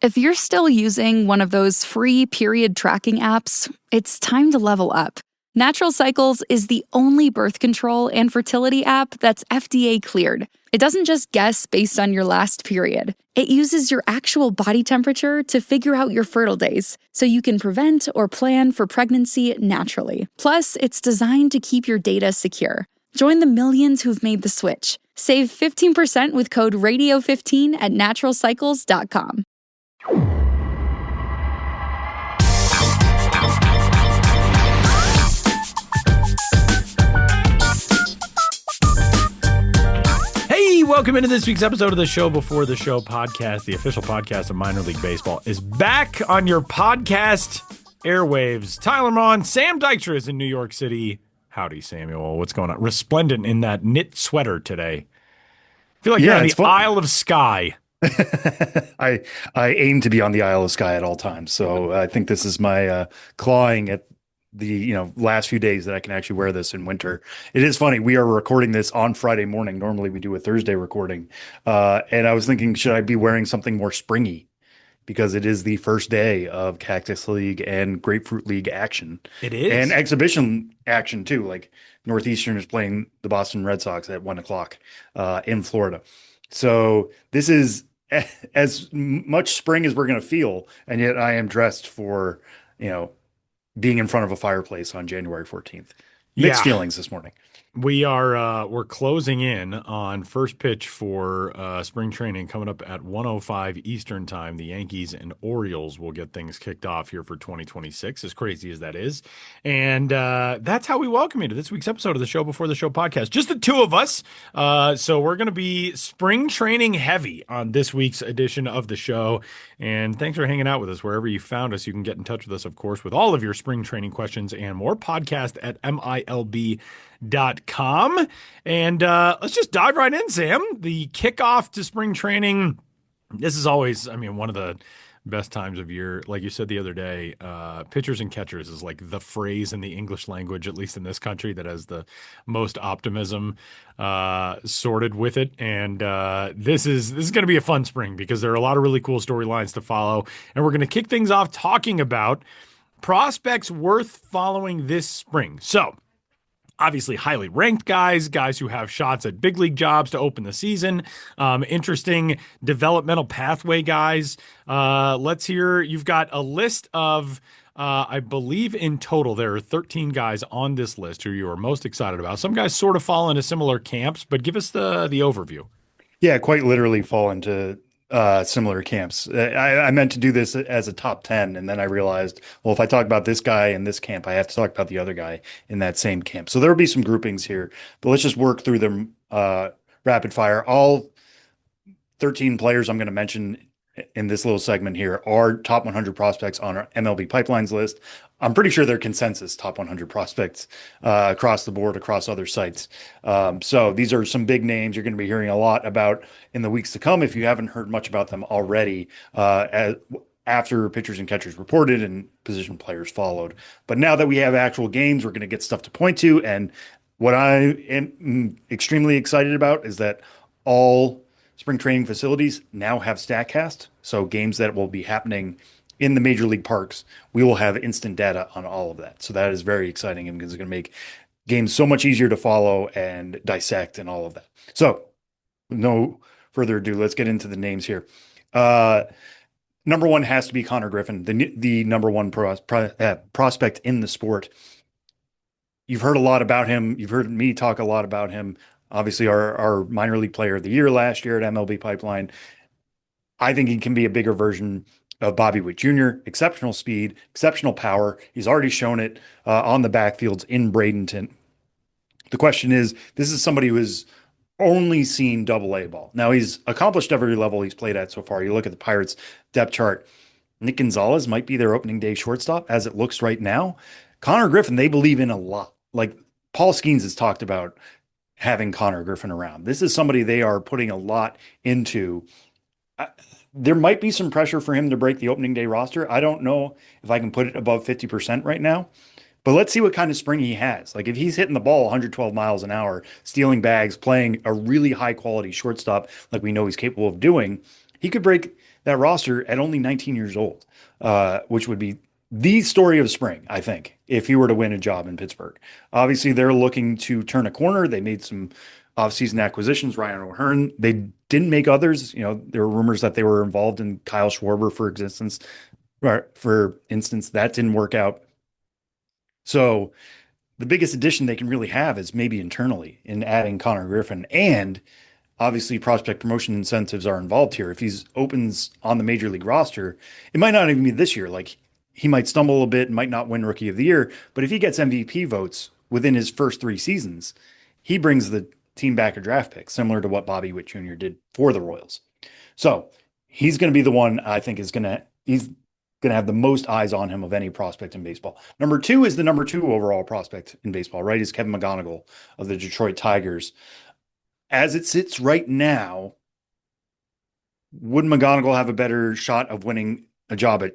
If you're still using one of those free period tracking apps, it's time to level up. Natural Cycles is the only birth control and fertility app that's FDA cleared. It doesn't just guess based on your last period. It uses your actual body temperature to figure out your fertile days, so you can prevent or plan for pregnancy naturally. Plus, it's designed to keep your data secure. Join the millions who've made the switch. Save 15% with code RADIO15 at naturalcycles.com. Hey, welcome into this week's episode of the Show Before the Show podcast. The official podcast of minor league baseball is back on your podcast airwaves. Tyler Maughan, Sam Dykstra is in New York City. Howdy, Samuel. What's going on? Resplendent in that knit sweater today. I feel like you're on the Isle of Skye. I aim to be on the Isle of Skye at all times. So I think this is my clawing at the last few days that I can actually wear this in winter. It is funny. We are recording this on Friday morning. Normally we do a Thursday recording. And I was thinking, should I be wearing something more springy? Because it is the first day of Cactus League and Grapefruit League action. It is. And exhibition action too. Like Northeastern is playing the Boston Red Sox at 1:00 in Florida. So this is as much spring as we're going to feel. And yet I am dressed for, being in front of a fireplace on January 14th. Mixed feelings this morning. We are we're closing in on first pitch for spring training coming up at 1:05 Eastern time. The Yankees and Orioles will get things kicked off here for 2026, as crazy as that is. And that's how we welcome you to this week's episode of the Show Before the Show podcast. Just the two of us. So we're going to be spring training heavy on this week's edition of the show. And thanks for hanging out with us wherever you found us. You can get in touch with us, of course, with all of your spring training questions and more. Podcast at milb.com. And let's just dive right in, Sam. The kickoff to spring training. This is always, one of the best times of year. Like you said the other day, pitchers and catchers is like the phrase in the English language, at least in this country, that has the most optimism sorted with it. And this is going to be a fun spring because there are a lot of really cool storylines to follow. And we're going to kick things off talking about prospects worth following this spring. So, obviously highly ranked guys who have shots at big league jobs to open the season, interesting developmental pathway guys. Let's hear, you've got a list of, I believe in total, there are 13 guys on this list who you are most excited about. Some guys sort of fall into similar camps, but give us the overview. Yeah, quite literally fall into similar camps. I meant to do this as a top 10, and then I realized, well, if I talk about this guy in this camp, I have to talk about the other guy in that same camp. So there will be some groupings here, but let's just work through them rapid fire. All 13 players I'm going to mention in this little segment here are top 100 prospects on our MLB Pipelines list. I'm pretty sure they're consensus top 100 prospects across the board, across other sites. So these are some big names you're going to be hearing a lot about in the weeks to come if you haven't heard much about them already after pitchers and catchers reported and position players followed. But now that we have actual games, we're going to get stuff to point to. And what I am extremely excited about is that all spring training facilities now have StatCast. So games that will be happening in the major league parks, we will have instant data on all of that. So that is very exciting and it's going to make games so much easier to follow and dissect and all of that. So no further ado, let's get into the names here. Number one has to be Connor Griffin, the number one prospect in the sport. You've heard a lot about him. You've heard me talk a lot about him. Obviously, our minor league player of the year last year at MLB Pipeline. I think he can be a bigger version of Bobby Witt Jr. Exceptional speed, exceptional power. He's already shown it on the backfields in Bradenton. The question is, this is somebody who has only seen Double-A ball. Now, he's accomplished every level he's played at so far. You look at the Pirates depth chart. Nick Gonzalez might be their opening day shortstop as it looks right now. Connor Griffin, they believe in a lot. Like Paul Skeens has talked about having Connor Griffin around. This is somebody they are putting a lot into. There might be some pressure for him to break the opening day roster. I don't know if I can put it above 50% right now, but let's see what kind of spring he has. Like if he's hitting the ball 112 miles an hour, stealing bags, playing a really high quality shortstop like we know he's capable of doing, he could break that roster at only 19 years old, which would be the story of spring, I think, if he were to win a job in Pittsburgh. Obviously, they're looking to turn a corner. They made some offseason acquisitions, Ryan O'Hearn. They didn't make others. There were rumors that they were involved in Kyle Schwarber, for instance, that didn't work out. So the biggest addition they can really have is maybe internally in adding Connor Griffin. And obviously, prospect promotion incentives are involved here. If he's opens on the major league roster, it might not even be this year. Like he might stumble a bit and might not win rookie of the year. But if he gets MVP votes within his first 3 seasons, he brings the team back a draft pick, similar to what Bobby Witt Jr. did for the Royals. So he's going to be the one I think he's going to have the most eyes on him of any prospect in baseball. Number two is the number 2 overall prospect in baseball, right? Is Kevin McGonigal of the Detroit Tigers. As it sits right now, would McGonigal have a better shot of winning a job at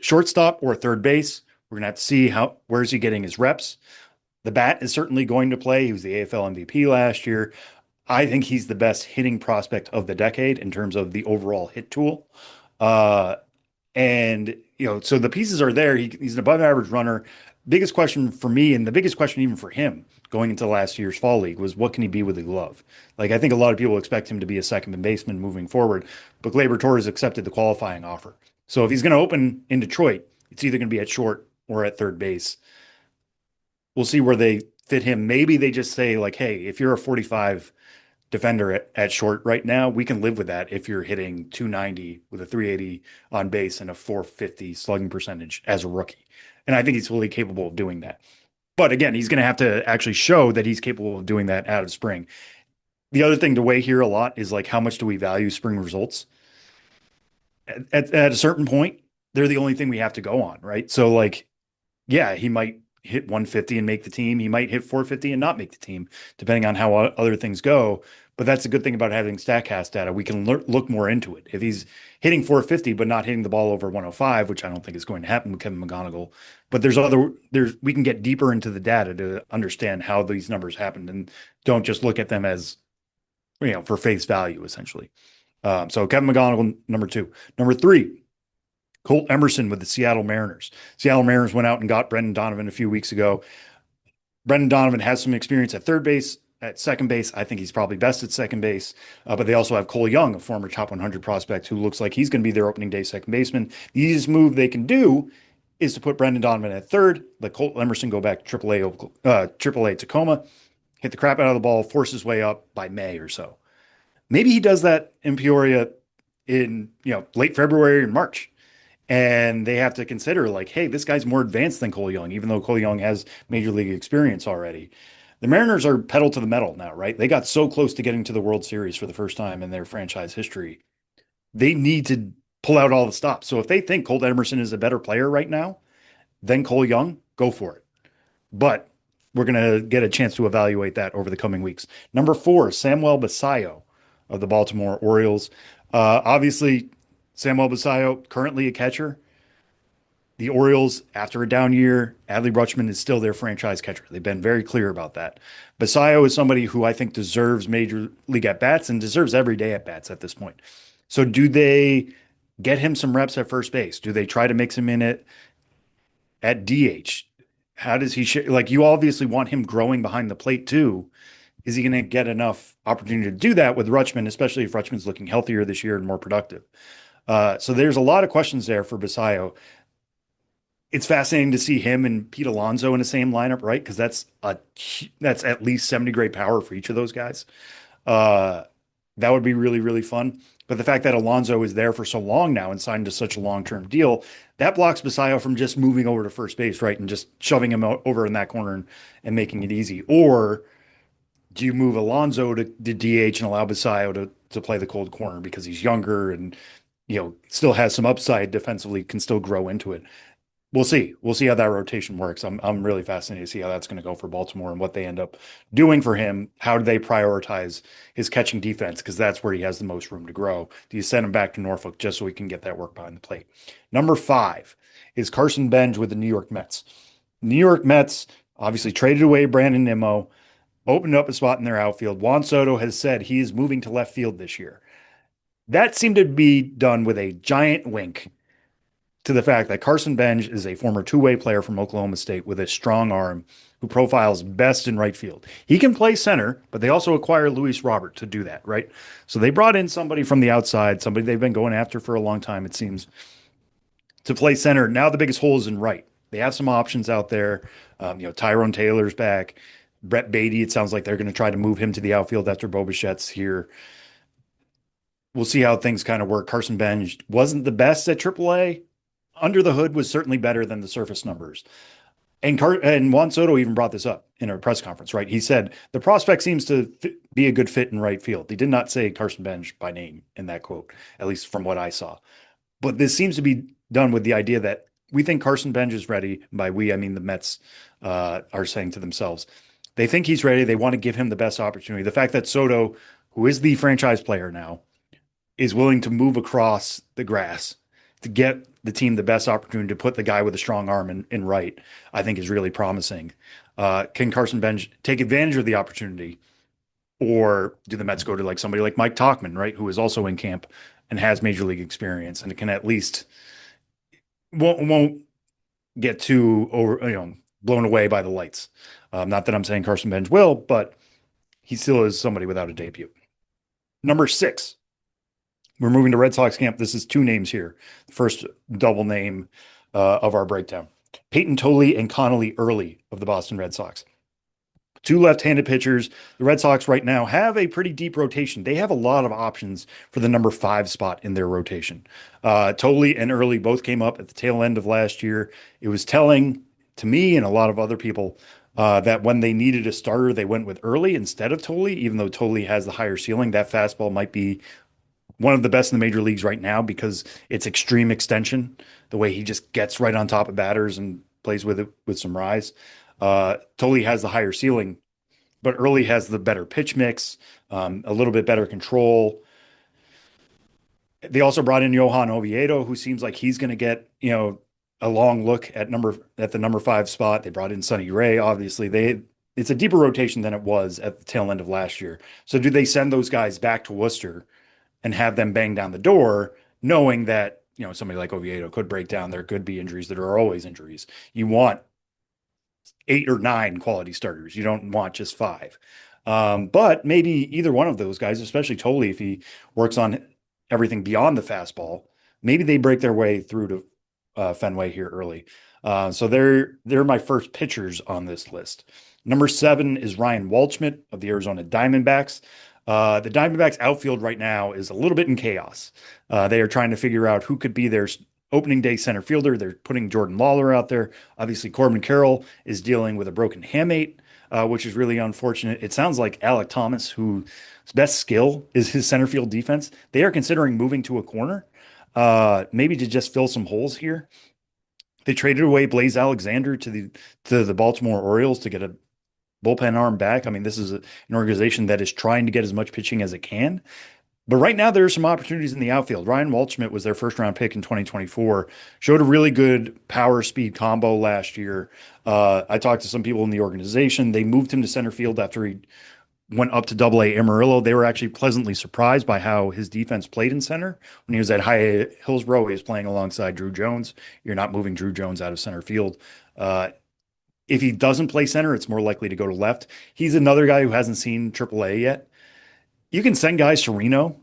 shortstop or third base? We're going to have to see where is he getting his reps. The bat is certainly going to play. He was the AFL MVP last year. I think he's the best hitting prospect of the decade in terms of the overall hit tool. And, so the pieces are there. He's an above average runner. Biggest question for me, and the biggest question even for him going into last year's fall league, was what can he be with a glove? Like, I think a lot of people expect him to be a second baseman moving forward, but Gleyber Torres accepted the qualifying offer. So if he's going to open in Detroit, it's either going to be at short or at third base. We'll see where they fit him. Maybe they just say, like, hey, if you're a 45 defender at short right now, we can live with that if you're hitting 290 with a 380 on base and a 450 slugging percentage as a rookie. And I think he's fully capable of doing that. But again, he's going to have to actually show that he's capable of doing that out of spring. The other thing to weigh here a lot is like, how much do we value spring results? At a certain point, they're the only thing we have to go on, right? So like, yeah, he might hit 150 and make the team. He might hit 450 and not make the team, depending on how other things go. But that's a good thing about having StatCast data. We can look more into it. If he's hitting 450 but not hitting the ball over 105, which I don't think is going to happen with Kevin McGonigal, but we can get deeper into the data to understand how these numbers happened and don't just look at them as for face value essentially. So Kevin McGonigal, number 2. Number 3, Colt Emerson with the Seattle Mariners. Seattle Mariners went out and got Brendan Donovan a few weeks ago. Brendan Donovan has some experience at third base. At second base, I think he's probably best at second base. But they also have Cole Young, a former top 100 prospect, who looks like he's going to be their opening day second baseman. The easiest move they can do is to put Brendan Donovan at third, let Colt Emerson go back to AAA Tacoma, hit the crap out of the ball, force his way up by May or so. Maybe he does that in Peoria in late February and March. And they have to consider, like, hey, this guy's more advanced than Cole Young, even though Cole Young has major league experience already. The Mariners are pedal to the metal now, right? They got so close to getting to the World Series for the first time in their franchise history. They need to pull out all the stops. So if they think Colt Emerson is a better player right now than Cole Young, go for it. But we're going to get a chance to evaluate that over the coming weeks. Number 4, Samuel Basallo of the Baltimore Orioles. Obviously, Samuel Basallo, currently a catcher. The Orioles, after a down year, Adley Rutschman is still their franchise catcher. They've been very clear about that. Basallo is somebody who I think deserves major league at-bats and deserves everyday at-bats at this point. So do they get him some reps at first base? Do they try to mix him in at DH? How does he like, you obviously want him growing behind the plate too. Is he going to get enough opportunity to do that with Rutschman, especially if Rutschman's looking healthier this year and more productive? So there's a lot of questions there for Basallo. It's fascinating to see him and Pete Alonso in the same lineup, right? Because that's at least 70 grade power for each of those guys. That would be really, really fun. But the fact that Alonso is there for so long now and signed to such a long-term deal, that blocks Basallo from just moving over to first base, right? And just shoving him over in that corner and making it easy. Or do you move Alonso to DH and allow Basallo to play the cold corner because he's younger and still has some upside defensively, can still grow into it? We'll see. We'll see how that rotation works. I'm really fascinated to see how that's going to go for Baltimore and what they end up doing for him. How do they prioritize his catching defense? Because that's where he has the most room to grow. Do you send him back to Norfolk just so he can get that work behind the plate? Number 5 is Carson Benj with the New York Mets. New York Mets obviously traded away Brandon Nimmo, opened up a spot in their outfield. Juan Soto has said he is moving to left field this year. That seemed to be done with a giant wink to the fact that Carson Benj is a former two-way player from Oklahoma State with a strong arm who profiles best in right field. He can play center, but they also acquire Luis Robert to do that, right? So they brought in somebody from the outside, somebody they've been going after for a long time, it seems, to play center. Now the biggest hole is in right. They have some options out there. Tyrone Taylor's back. Brett Beatty, it sounds like they're going to try to move him to the outfield after Bobichet's here. We'll see how things kind of work. Carson Benj wasn't the best at AAA. Under the hood was certainly better than the surface numbers. And Juan Soto even brought this up in a press conference, right? He said the prospect seems to be a good fit in right field. He did not say Carson Benj by name in that quote, at least from what I saw. But this seems to be done with the idea that we think Carson Benj is ready. By we, I mean the Mets are saying to themselves, they think he's ready. They want to give him the best opportunity. The fact that Soto, who is the franchise player now, is willing to move across the grass to get the team the best opportunity to put the guy with a strong arm in right, I think is really promising. Can Carson Benj take advantage of the opportunity? Or do the Mets go to like somebody like Mike Tauchman, right, who is also in camp and has major league experience and can at least won't get too blown away by the lights. Not that I'm saying Carson Benj will, but he still is somebody without a debut. Number 6, we're moving to Red Sox camp. This is 2 names here. The first double name of our breakdown. Peyton Toley and Connolly Early of the Boston Red Sox. 2 left-handed pitchers. The Red Sox right now have a pretty deep rotation. They have a lot of options for the number 5 spot in their rotation. Toley and Early both came up at the tail end of last year. It was telling to me and a lot of other people that when they needed a starter, they went with Early instead of Toley, even though Toley has the higher ceiling. That fastball might be one of the best in the major leagues right now because it's extreme extension, the way he just gets right on top of batters and plays with it with some rise. Toley has the higher ceiling, but Early has the better pitch mix, a little bit better control. They also brought in Johan Oviedo, who seems like he's going to get, a long look at the number 5 spot. They brought in Sonny Ray. Obviously, it's a deeper rotation than it was at the tail end of last year. So do they send those guys back to Worcester and have them bang down the door, knowing that, somebody like Oviedo could break down? There could be injuries. That are always injuries. You want 8 or 9 quality starters. You don't want just 5. But maybe either one of those guys, especially Toley, if he works on everything beyond the fastball, maybe they break their way through to Fenway here early. So they're my first pitchers on this list. Number 7 is Ryan Waldschmidt of the Arizona Diamondbacks. The Diamondbacks outfield right now is a little bit in chaos. They are trying to figure out who could be their opening day center fielder. They're putting Jordan Lawler out there. Obviously, Corbin Carroll is dealing with a broken hamate, which is really unfortunate. It sounds like Alec Thomas, whose best skill is his center field defense, they are considering moving to a corner, maybe to just fill some holes here. They traded away Blaze Alexander to the Baltimore Orioles to get a bullpen arm back. I mean, this is an organization that is trying to get as much pitching as it can. But right now, there are some opportunities in the outfield. Ryan Waldschmidt was their first round pick in 2024, showed a really good power speed combo last year. I talked to some people in the organization. They moved him to center field after he went up to Double-A Amarillo. They were actually pleasantly surprised by how his defense played in center. When he was at High Hillsboro, he was playing alongside Drew Jones. You're not moving Drew Jones out of center field. If he doesn't play center, it's more likely to go to left. He's another guy who hasn't seen AAA yet. You can send guys to Reno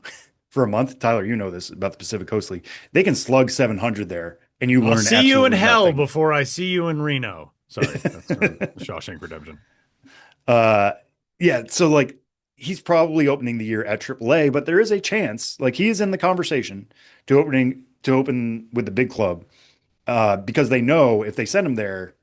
for a month. Tyler, you know this about the Pacific Coast League. They can slug 700, there, and you learn I'll see you in hell nothing. before I see you in Reno. Sorry, that's Shawshank Redemption. Yeah, so like he's probably opening the year at AAA, but there is a chance, like he is in the conversation to open with the big club, because they know if they send him there,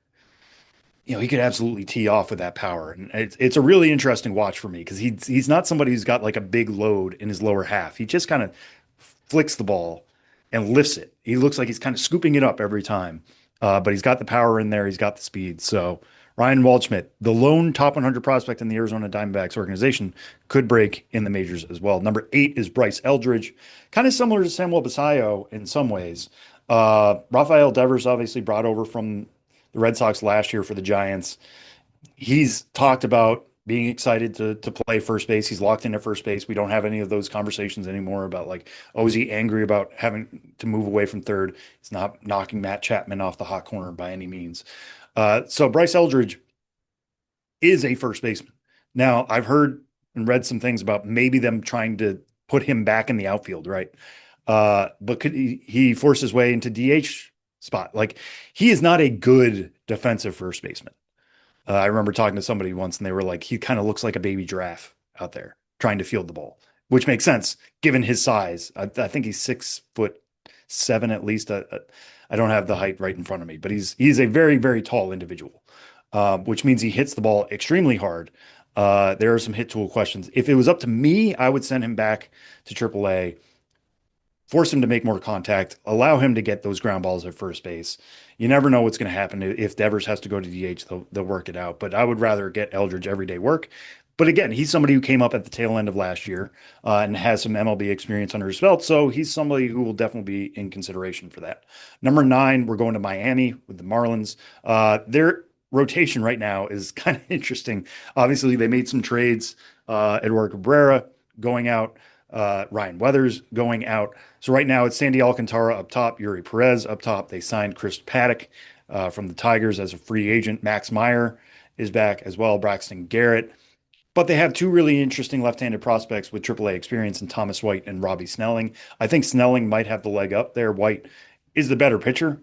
he could absolutely tee off with that power. And it's a really interesting watch for me because he's not somebody who's got like a big load in his lower half. He just kind of flicks the ball and lifts it. He looks like he's kind of scooping it up every time. But he's got the power in there. He's got the speed. So Ryan Waldschmidt, the lone top 100 prospect in the Arizona Diamondbacks organization, could break in the majors as well. Number 8 is Bryce Eldridge, kind of similar to Samuel Basayo in some ways. Rafael Devers obviously brought over from the Red Sox last year for the Giants. He's talked about being excited to play first base. He's locked in at first base. We don't have any of those conversations anymore about like, oh, is he angry about having to move away from third? He's not knocking Matt Chapman off the hot corner by any means. So Bryce Eldridge is a first baseman. Now, I've heard and read some things about maybe them trying to put him back in the outfield, right? But could he force his way into DH spot? Like he is not a good defensive first baseman. I remember talking to somebody once and they were like, he kind of looks like a baby giraffe out there trying to field the ball, which makes sense given his size. I think he's 6'7" at least. I don't have the height right in front of me, but he's a very, very tall individual, which means he hits the ball extremely hard. There are some hit tool questions. If it was up to me, I would send him back to AAA, force him to make more contact, allow him to get those ground balls at first base. You never know what's going to happen. If Devers has to go to DH, they'll work it out. But I would rather get Eldridge everyday work. But again, he's somebody who came up at the tail end of last year and has some MLB experience under his belt. So he's somebody who will definitely be in consideration for that. Number 9, we're going to Miami with the Marlins. Their rotation right now is kind of interesting. Obviously, they made some trades. Edward Cabrera going out, Ryan Weathers going out. So right now it's Sandy Alcantara up top, Yuri Perez up top. They signed Chris Paddock from the Tigers as a free agent. Max Meyer is back as well, Braxton Garrett. But they have two really interesting left-handed prospects with AAA experience in Thomas White and Robbie Snelling. I think Snelling might have the leg up there. White is the better pitcher,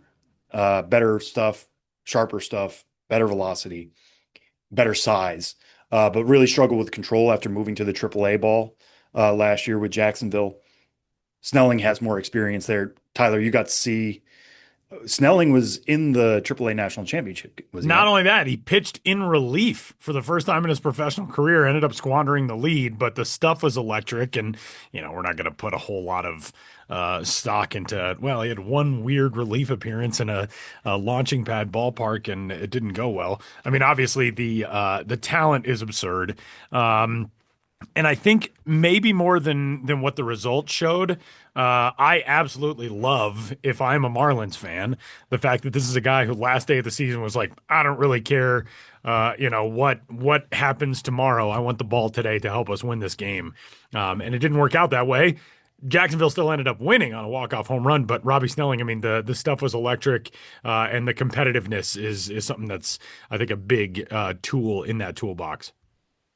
better stuff, sharper stuff, better velocity, better size, but really struggled with control after moving to the AAA ball last year with Jacksonville. Snelling has more experience there. Tyler, you got to see Snelling was in the AAA National Championship, was he Not not? only that, he pitched in relief for the first time in his professional career, ended up squandering the lead, but the stuff was electric. And, we're not going to put a whole lot of stock into, well, he had one weird relief appearance in a launching pad ballpark and it didn't go well. I mean, obviously the talent is absurd. And I think maybe more than what the results showed, I absolutely love, if I'm a Marlins fan, the fact that this is a guy who last day of the season was like, I don't really care, what happens tomorrow. I want the ball today to help us win this game. And it didn't work out that way. Jacksonville still ended up winning on a walk-off home run, but Robbie Snelling, I mean, the stuff was electric, and the competitiveness is something that's, I think, a big tool in that toolbox.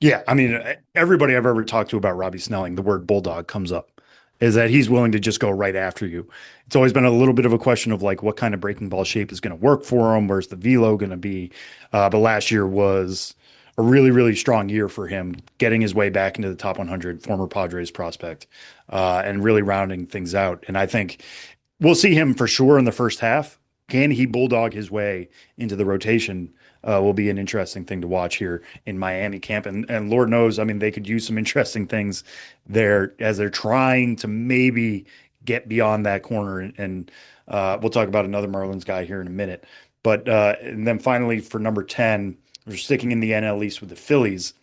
Yeah, I mean, everybody I've ever talked to about Robbie Snelling, the word bulldog comes up, is that he's willing to just go right after you. It's always been a little bit of a question of like what kind of breaking ball shape is going to work for him. Where's the velo going to be? But last year was a really, really strong year for him, getting his way back into the top 100, former Padres prospect, and really rounding things out. And I think we'll see him for sure in the first half. Can he bulldog his way into the rotation? Will be an interesting thing to watch here in Miami camp. And Lord knows, I mean, they could use some interesting things there as they're trying to maybe get beyond that corner. And we'll talk about another Marlins guy here in a minute. But and then finally for number 10, we're sticking in the NL East with the Phillies.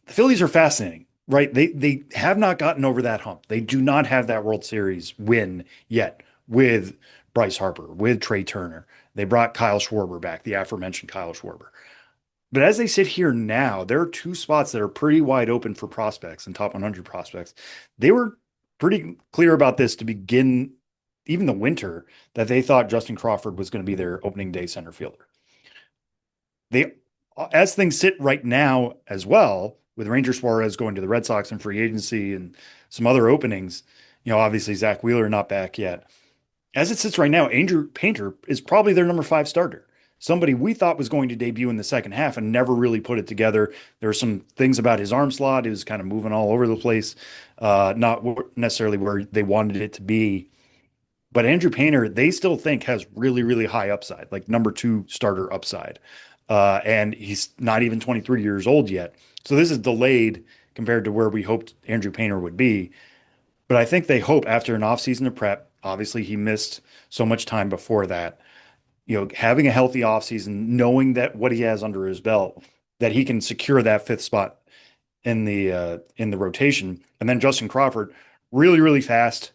The Phillies are fascinating, right? They have not gotten over that hump. They do not have that World Series win yet with Bryce Harper, with Trey Turner. They brought Kyle Schwarber back, the aforementioned Kyle Schwarber. But as they sit here now, there are two spots that are pretty wide open for prospects and top 100 prospects. They were pretty clear about this to begin even the winter that they thought Justin Crawford was going to be their opening day center fielder. They, as things sit right now as well, with Ranger Suarez going to the Red Sox and free agency and some other openings, obviously Zach Wheeler not back yet. As it sits right now, Andrew Painter is probably their number 5 starter. Somebody we thought was going to debut in the second half and never really put it together. There are some things about his arm slot. He was kind of moving all over the place, not necessarily where they wanted it to be. But Andrew Painter, they still think has really, really high upside, like number 2 starter upside. And he's not even 23 years old yet. So this is delayed compared to where we hoped Andrew Painter would be. But I think they hope after an offseason of prep, obviously he missed so much time before that, having a healthy offseason, knowing that what he has under his belt, that he can secure that 5th spot in the rotation. And then Justin Crawford, really, really fast,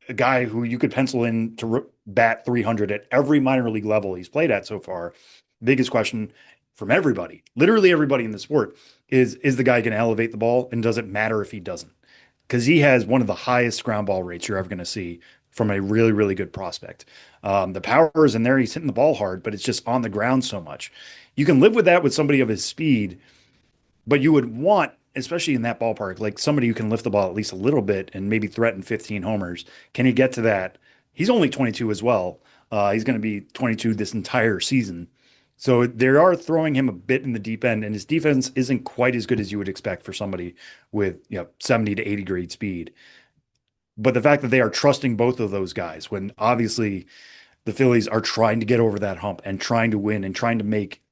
a guy who you could pencil in to bat 300 at every minor league level he's played at so far. Biggest question from everybody, literally everybody in the sport, is the guy going to elevate the ball, and does it matter if he doesn't? Because he has one of the highest ground ball rates you're ever going to see from a really, really good prospect. The power is in there. He's hitting the ball hard, but it's just on the ground so much. You can live with that with somebody of his speed, but you would want, especially in that ballpark, like somebody who can lift the ball at least a little bit and maybe threaten 15 homers. Can he get to that? He's only 22 as well. He's going to be 22 this entire season. So they are throwing him a bit in the deep end, and his defense isn't quite as good as you would expect for somebody with 70 to 80 grade speed. But the fact that they are trusting both of those guys, when obviously the Phillies are trying to get over that hump and trying to win and trying to make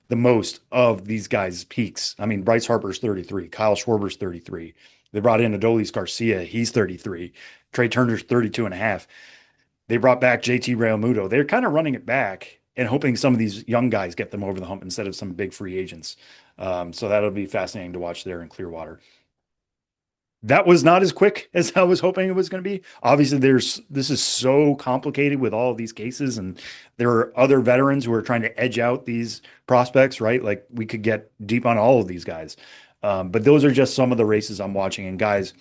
the most of these guys' peaks. I mean, Bryce Harper's 33, Kyle Schwarber's 33. They brought in Adolis Garcia, he's 33. Trey Turner's 32 and a half. They brought back JT Realmuto. They're kind of running it back and hoping some of these young guys get them over the hump instead of some big free agents. So that'll be fascinating to watch there in Clearwater. That was not as quick as I was hoping it was going to be. Obviously, this is so complicated with all of these cases, and there are other veterans who are trying to edge out these prospects, right? Like we could get deep on all of these guys. But those are just some of the races I'm watching, and guys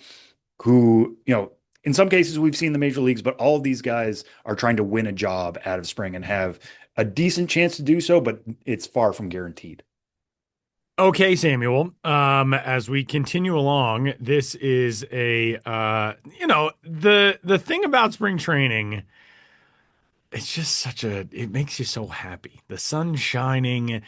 who, in some cases we've seen the major leagues, but all of these guys are trying to win a job out of spring and have a decent chance to do so, but it's far from guaranteed. Okay, Samuel. As we continue along, this is the thing about spring training. It's just it makes you so happy. The sun's shining,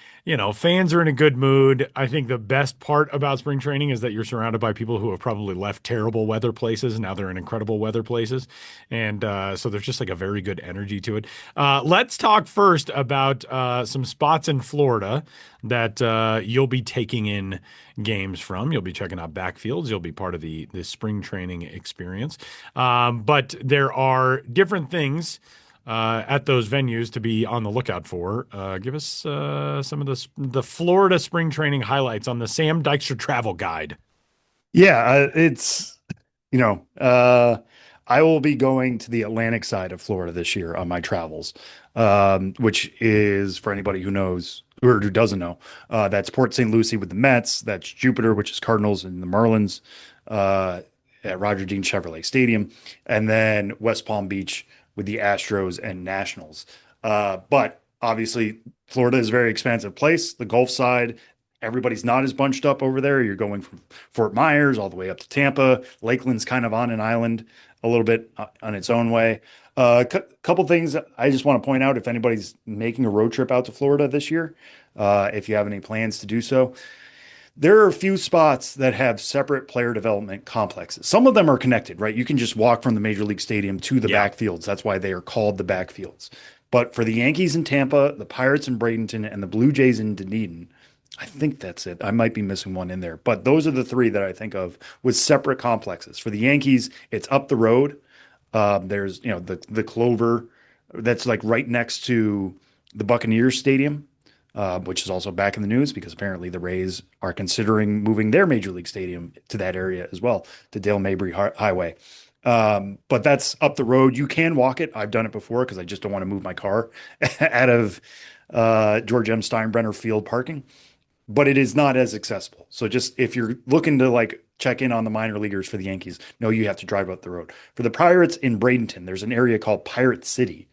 fans are in a good mood. I think the best part about spring training is that you're surrounded by people who have probably left terrible weather places and now they're in incredible weather places. And so there's just like a very good energy to it. Let's talk first about some spots in Florida that you'll be taking in games from. You'll be checking out backfields. You'll be part of the spring training experience. But there are different things at those venues to be on the lookout for. Give us some of the Florida spring training highlights on the Sam Dykstra Travel Guide. Yeah, it's you know, uh, I will be going to the Atlantic side of Florida this year on my travels, which is for anybody who knows or who doesn't know. That's Port St. Lucie with the Mets. That's Jupiter, which is Cardinals and the Marlins uh, at Roger Dean Chevrolet Stadium, and then West Palm Beach with the Astros and Nationals. But obviously, Florida is a very expansive place. The Gulf side, everybody's not as bunched up over there. You're going from Fort Myers all the way up to Tampa. Lakeland's kind of on an island a little bit on its own way. Couple things I just want to point out if anybody's making a road trip out to Florida this year, if you have any plans to do so. There are a few spots that have separate player development complexes. Some of them are connected, right? You can just walk from the Major League Stadium to the Yeah. backfields. That's why they are called the backfields. But for the Yankees in Tampa, the Pirates in Bradenton, and the Blue Jays in Dunedin, I think that's it. I might be missing one in there, but those are the three that I think of with separate complexes. For the Yankees, it's up the road. There's the Clover that's like right next to the Buccaneers Stadium, which is also back in the news because apparently the Rays are considering moving their major league stadium to that area as well, to Dale Mabry Highway. But that's up the road. You can walk it. I've done it before because I just don't want to move my car out of George M. Steinbrenner Field parking, but it is not as accessible. So just if you're looking to like check in on the minor leaguers for the Yankees, no, you have to drive up the road. For the Pirates in Bradenton, there's an area called Pirate City,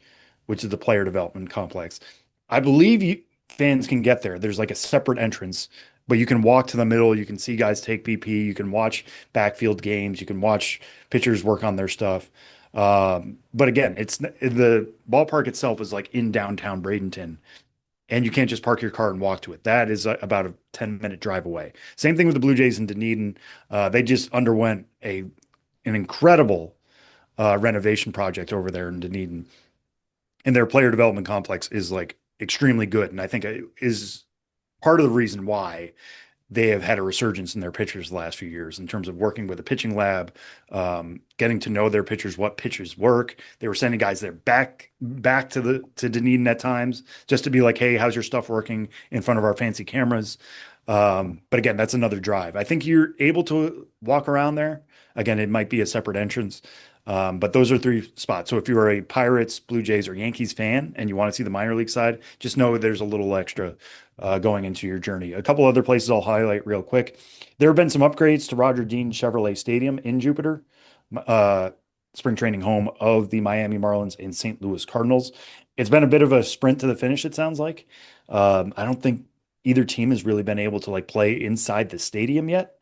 which is the player development complex. I believe fans can get there. There's like a separate entrance, but you can walk to the middle. You can see guys take BP. You can watch backfield games. You can watch pitchers work on their stuff. But again, it's the ballpark itself is like in downtown Bradenton, and you can't just park your car and walk to it. That is about a 10-minute drive away. Same thing with the Blue Jays in Dunedin. They just underwent an incredible renovation project over there in Dunedin, and their player development complex is like extremely good. And I think it is part of the reason why they have had a resurgence in their pitchers the last few years in terms of working with a pitching lab, getting to know their pitchers, what pitchers work. They were sending guys there back to Dunedin at times just to be like, hey, how's your stuff working in front of our fancy cameras? But again, that's another drive. I think you're able to walk around there. Again, it might be a separate entrance. But those are three spots. So if you are a Pirates, Blue Jays, or Yankees fan and you want to see the minor league side, just know there's a little extra going into your journey. A couple other places I'll highlight real quick. There have been some upgrades to Roger Dean Chevrolet Stadium in Jupiter, uh, spring training home of the Miami Marlins and St. Louis Cardinals. It's been a bit of a sprint to the finish, it sounds like. I don't think either team has really been able to like play inside the stadium yet.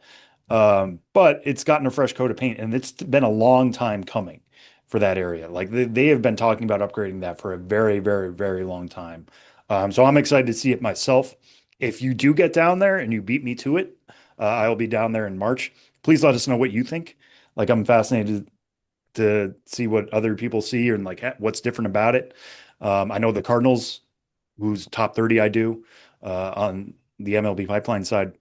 But it's gotten a fresh coat of paint, and it's been a long time coming for that area. Like they have been talking about upgrading that for a very, very, very long time. So I'm excited to see it myself. If you do get down there and you beat me to it, I'll be down there in March. Please let us know what you think. Like I'm fascinated to see what other people see and like what's different about it. I know the Cardinals, whose top 30 I do on the MLB pipeline side,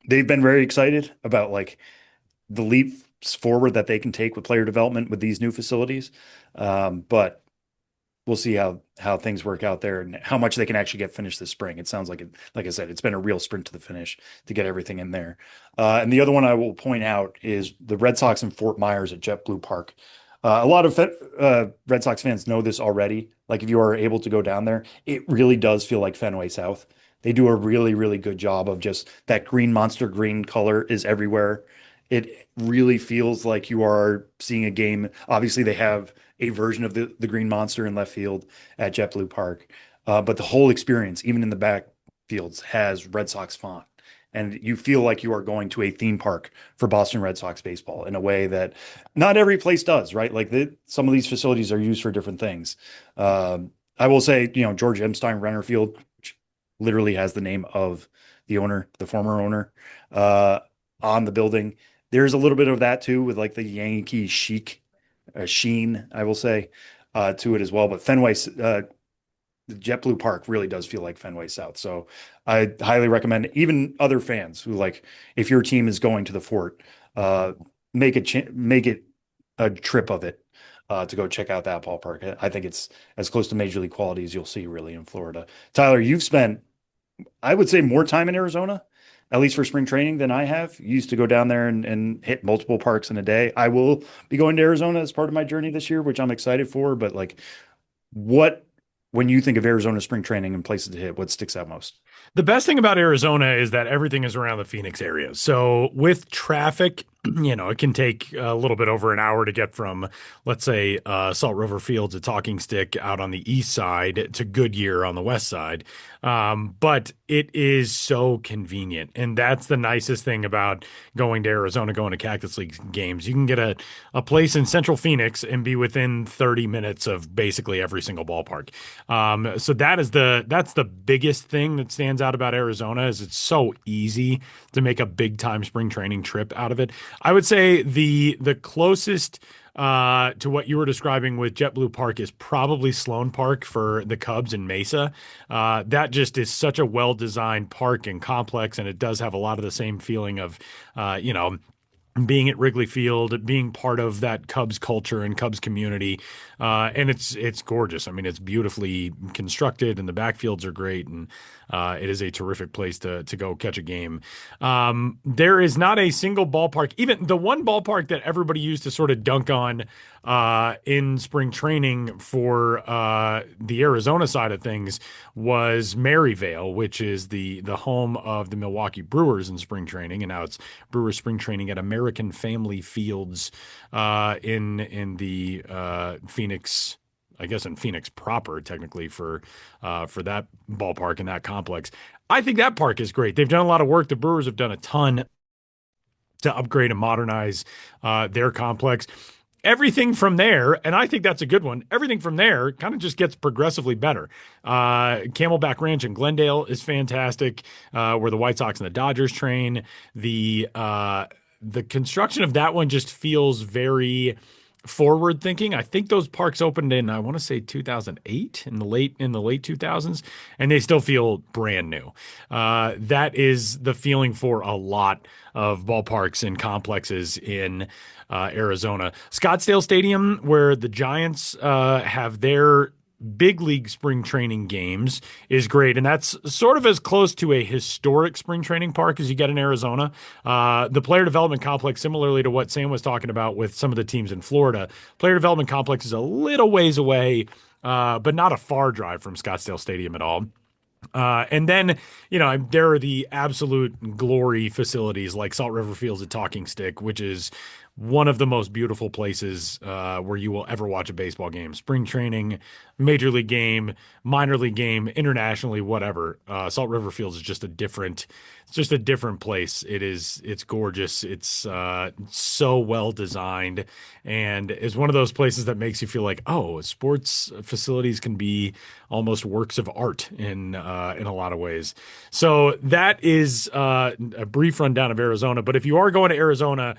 they've been very excited about like the leaps forward that they can take with player development with these new facilities. But we'll see how things work out there and how much they can actually get finished this spring. It sounds like it, like I said, it's been a real sprint to the finish to get everything in there. And the other one I will point out is the Red Sox in Fort Myers at JetBlue Park. A lot of Red Sox fans know this already. Like if you are able to go down there, it really does feel like Fenway South. They do a really, really good job of just that green monster green color is everywhere. It really feels like you are seeing a game. Obviously, they have a version of the Green Monster in left field at JetBlue Park, but the whole experience, even in the backfields, has Red Sox font, and you feel like you are going to a theme park for Boston Red Sox baseball in a way that not every place does. Right, like some of these facilities are used for different things. I will say, George M. Stein Renner Field, which literally has the name of the owner, the former owner, on the building. There's a little bit of that too, with like the Yankee chic sheen, I will say, to it as well. But Fenway, JetBlue Park really does feel like Fenway South. So I highly recommend even other fans who like, if your team is going to the Fort, make it a trip of it. To go check out that ballpark. I think it's as close to major league quality as you'll see really in Florida. Tyler, you've spent, I would say, more time in Arizona, at least for spring training, than I have. You used to go down there and hit multiple parks in a day. I will be going to Arizona as part of my journey this year, which I'm excited for. But like, what, when you think of Arizona spring training and places to hit, what sticks out most? The best thing about Arizona is that everything is around the Phoenix area. So with traffic, it can take a little bit over an hour to get from, let's say, Salt River Fields at Talking Stick out on the east side to Goodyear on the west side. But it is so convenient. And that's the nicest thing about going to Arizona, going to Cactus League games. You can get a place in Central Phoenix and be within 30 minutes of basically every single ballpark. So that's the biggest thing that stands out about Arizona is it's so easy to make a big time spring training trip out of it. I would say the closest to what you were describing with JetBlue Park is probably Sloan Park for the Cubs in Mesa. That just is such a well-designed park and complex, and it does have a lot of the same feeling of, being at Wrigley Field, being part of that Cubs culture and Cubs community, and it's gorgeous. I mean, it's beautifully constructed, and the backfields are great, and it is a terrific place to go catch a game. There is not a single ballpark, even the one ballpark that everybody used to sort of dunk on in spring training for the Arizona side of things was Maryvale, which is the home of the Milwaukee Brewers in spring training, and now it's Brewers spring training at American Family Fields in the Phoenix. I guess in Phoenix proper, technically for that ballpark and that complex. I think that park is great. They've done a lot of work. The Brewers have done a ton to upgrade and modernize their complex. Everything from there, and I think that's a good one, everything from there kind of just gets progressively better. Camelback Ranch in Glendale is fantastic, where the White Sox and the Dodgers train. The construction of that one just feels very forward thinking. I think those parks opened in, I want to say 2008, in the late 2000s, and they still feel brand new. That is the feeling for a lot of ballparks and complexes in Arizona. Scottsdale Stadium, where the Giants have their big league spring training games is great. And that's sort of as close to a historic spring training park as you get in Arizona. The player development complex, similarly to what Sam was talking about with some of the teams in Florida, player development complex is a little ways away, but not a far drive from Scottsdale Stadium at all. And then, there are the absolute glory facilities like Salt River Fields at Talking Stick, which is one of the most beautiful places where you will ever watch a baseball game. Spring training, major league game, minor league game, internationally, whatever. Salt River Fields is just a different place. It's gorgeous. It's so well designed, and is one of those places that makes you feel like, oh, sports facilities can be almost works of art in a lot of ways. So that is a brief rundown of Arizona. But if you are going to Arizona,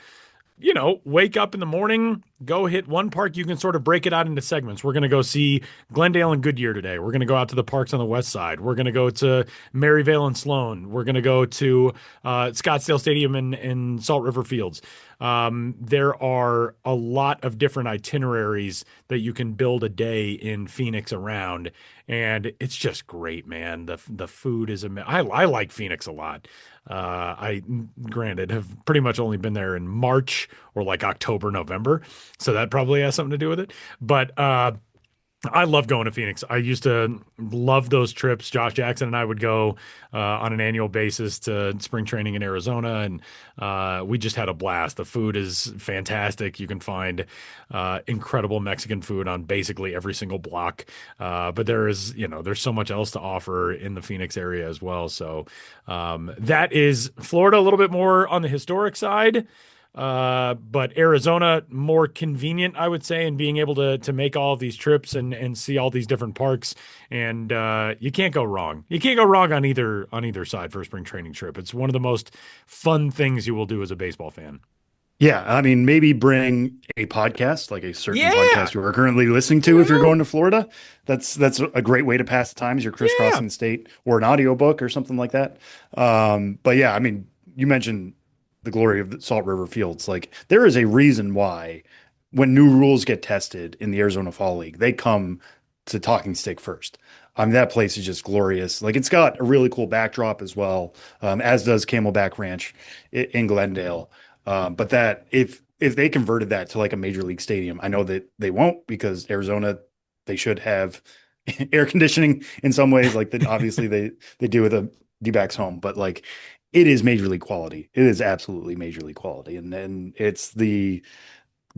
wake up in the morning, go hit one park. You can sort of break it out into segments. We're going to go see Glendale and Goodyear today. We're going to go out to the parks on the west side. We're going to go to Maryvale and Sloan. We're going to go to Scottsdale Stadium and Salt River Fields. There are a lot of different itineraries that you can build a day in Phoenix around, and it's just great, man. The food is amazing. I like Phoenix a lot. I, granted, have pretty much only been there in March or like October, November. So that probably has something to do with it. But I love going to Phoenix. I used to love those trips. Josh Jackson and I would go on an annual basis to spring training in Arizona, and we just had a blast. The food is fantastic. You can find incredible Mexican food on basically every single block. But there's so much else to offer in the Phoenix area as well. So that is Florida, a little bit more on the historic side. But Arizona more convenient, I would say, in being able to make all of these trips and see all these different parks. And you can't go wrong. You can't go wrong on either side for a spring training trip. It's one of the most fun things you will do as a baseball fan. Yeah, I mean, maybe bring a podcast, like a certain podcast you are currently listening to if you're going to Florida. That's a great way to pass the time as you're crisscrossing the state, or an audiobook or something like that. But yeah, I mean, you mentioned the glory of the Salt River Fields. Like, there is a reason why when new rules get tested in the Arizona Fall League, they come to Talking Stick first. I mean, that place is just glorious. Like, it's got a really cool backdrop as well, as does Camelback Ranch in Glendale. But that if they converted that to like a major league stadium, I know that they won't, because Arizona, they should have air conditioning in some ways. Like, that obviously they do with a D-backs home, but like, it is major league quality. It is absolutely major league quality. And then it's the